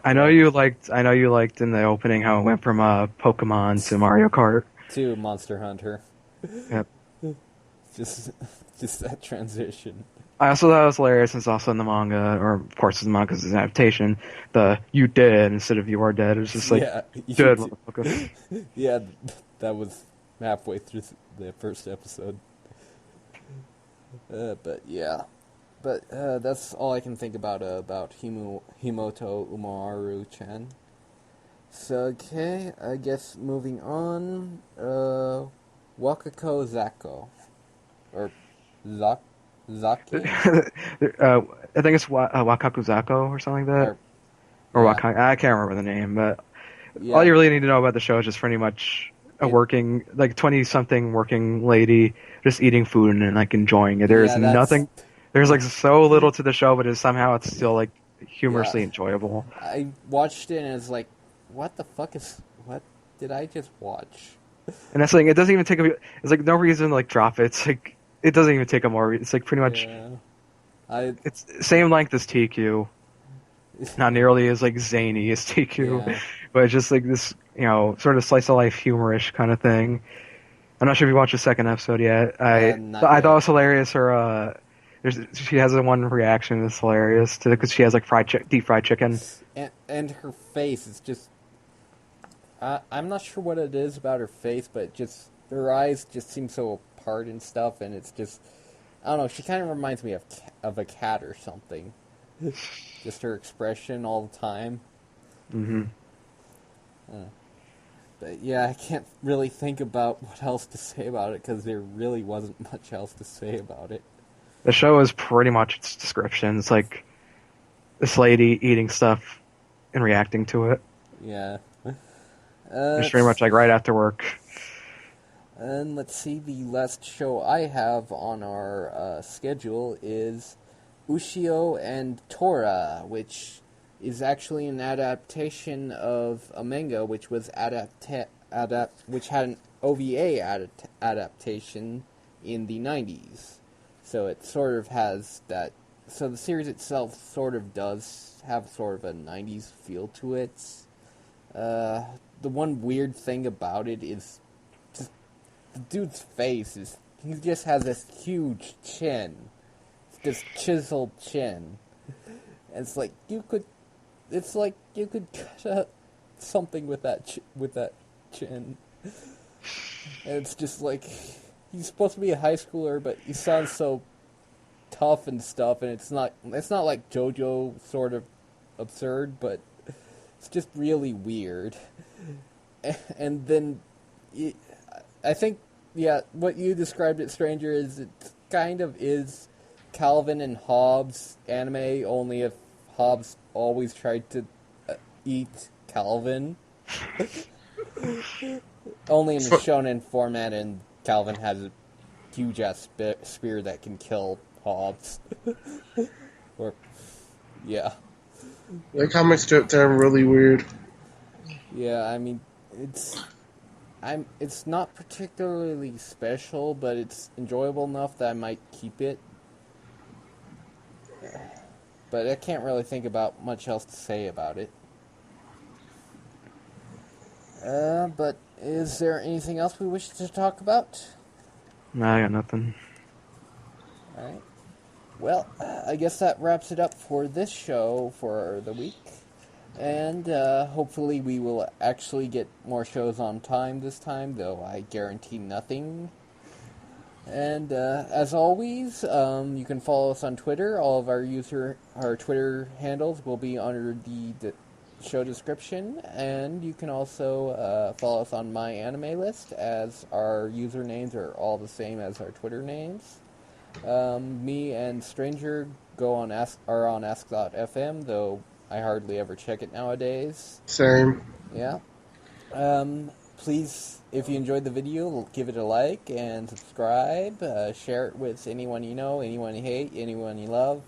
I know you liked in the opening how it went from Pokemon to Mario Kart to Monster Hunter. Yep. just that transition. I also thought it was hilarious, and it's also in the manga, or of course the manga is an adaptation. The "you did" instead of "you are dead" is just like good. Motherfucker. Yeah, that was halfway through the first episode. But that's all I can think about Himouto Umaru-chan. So, okay, I guess moving on, Wakako Zake. Or Zake? I think it's Wakako Zake or something like that. Or Wakako, I can't remember the name, but all you really need to know about the show is just pretty much a working, like 20-something working lady just eating food and like enjoying it. There's nothing... There's like so little to the show, but somehow it's still like humorously enjoyable. I watched it and it's like, what did I just watch? And that's like, it doesn't even take it's like no reason to like drop it. It's like, it doesn't even take it's like pretty much, it's same length as Teekyu. Not nearly as like zany as Teekyu, but it's just like this, sort of slice of life humorish kind of thing. I'm not sure if you watched the second episode yet. I thought it was hilarious. She has one reaction that's hilarious because she has like deep fried chicken, and her face is just. I'm not sure what it is about her face, but just her eyes just seem so apart and stuff, and it's just I don't know. She kind of reminds me of a cat or something. Just her expression all the time. Mm-hmm. But yeah, I can't really think about what else to say about it because there really wasn't much else to say about it. The show is pretty much its description. It's like this lady eating stuff and reacting to it. Yeah. It's pretty much like right after work. And let's see, the last show I have on our schedule is Ushio and Tora, which is actually an adaptation of a manga which was which had an OVA adaptation in the 90s. So it sort of has that. So the series itself sort of does have sort of a 90s feel to it. The one weird thing about it is just the dude's face is he just has this huge chin, this chiseled chin. And it's like you could cut out something with that chin. And it's just like. He's supposed to be a high schooler, but he sounds so tough and stuff, and it's not like JoJo sort of absurd, but it's just really weird. And then, I think, what you described it, Stranger, is it kind of is Calvin and Hobbes anime, only if Hobbes always tried to eat Calvin. Only in the shonen format, and Calvin has a huge-ass spear that can kill Hobbes. The comic strip term really weird. Yeah, I mean, it's not particularly special, but it's enjoyable enough that I might keep it. but I can't really think about much else to say about it. But is there anything else we wish to talk about? Nah, I got nothing. Alright. Well, I guess that wraps it up for this show for the week. And hopefully we will actually get more shows on time this time, though I guarantee nothing. And as always, you can follow us on Twitter. All of our Twitter handles will be under the show description, and you can also follow us on my anime list, as our usernames are all the same as our Twitter names. Me and Stranger are on Ask.fm, though I hardly ever check it nowadays. Same. Yeah. Please, if you enjoyed the video, give it a like and subscribe. Share it with anyone you know, anyone you hate, anyone you love,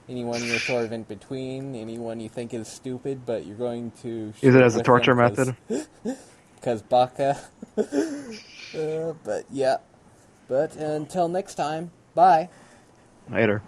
anyone you're sort of in between, anyone you think is stupid, but you're going to Use it as a torture method. Because baka. But yeah. But until next time, bye. Later.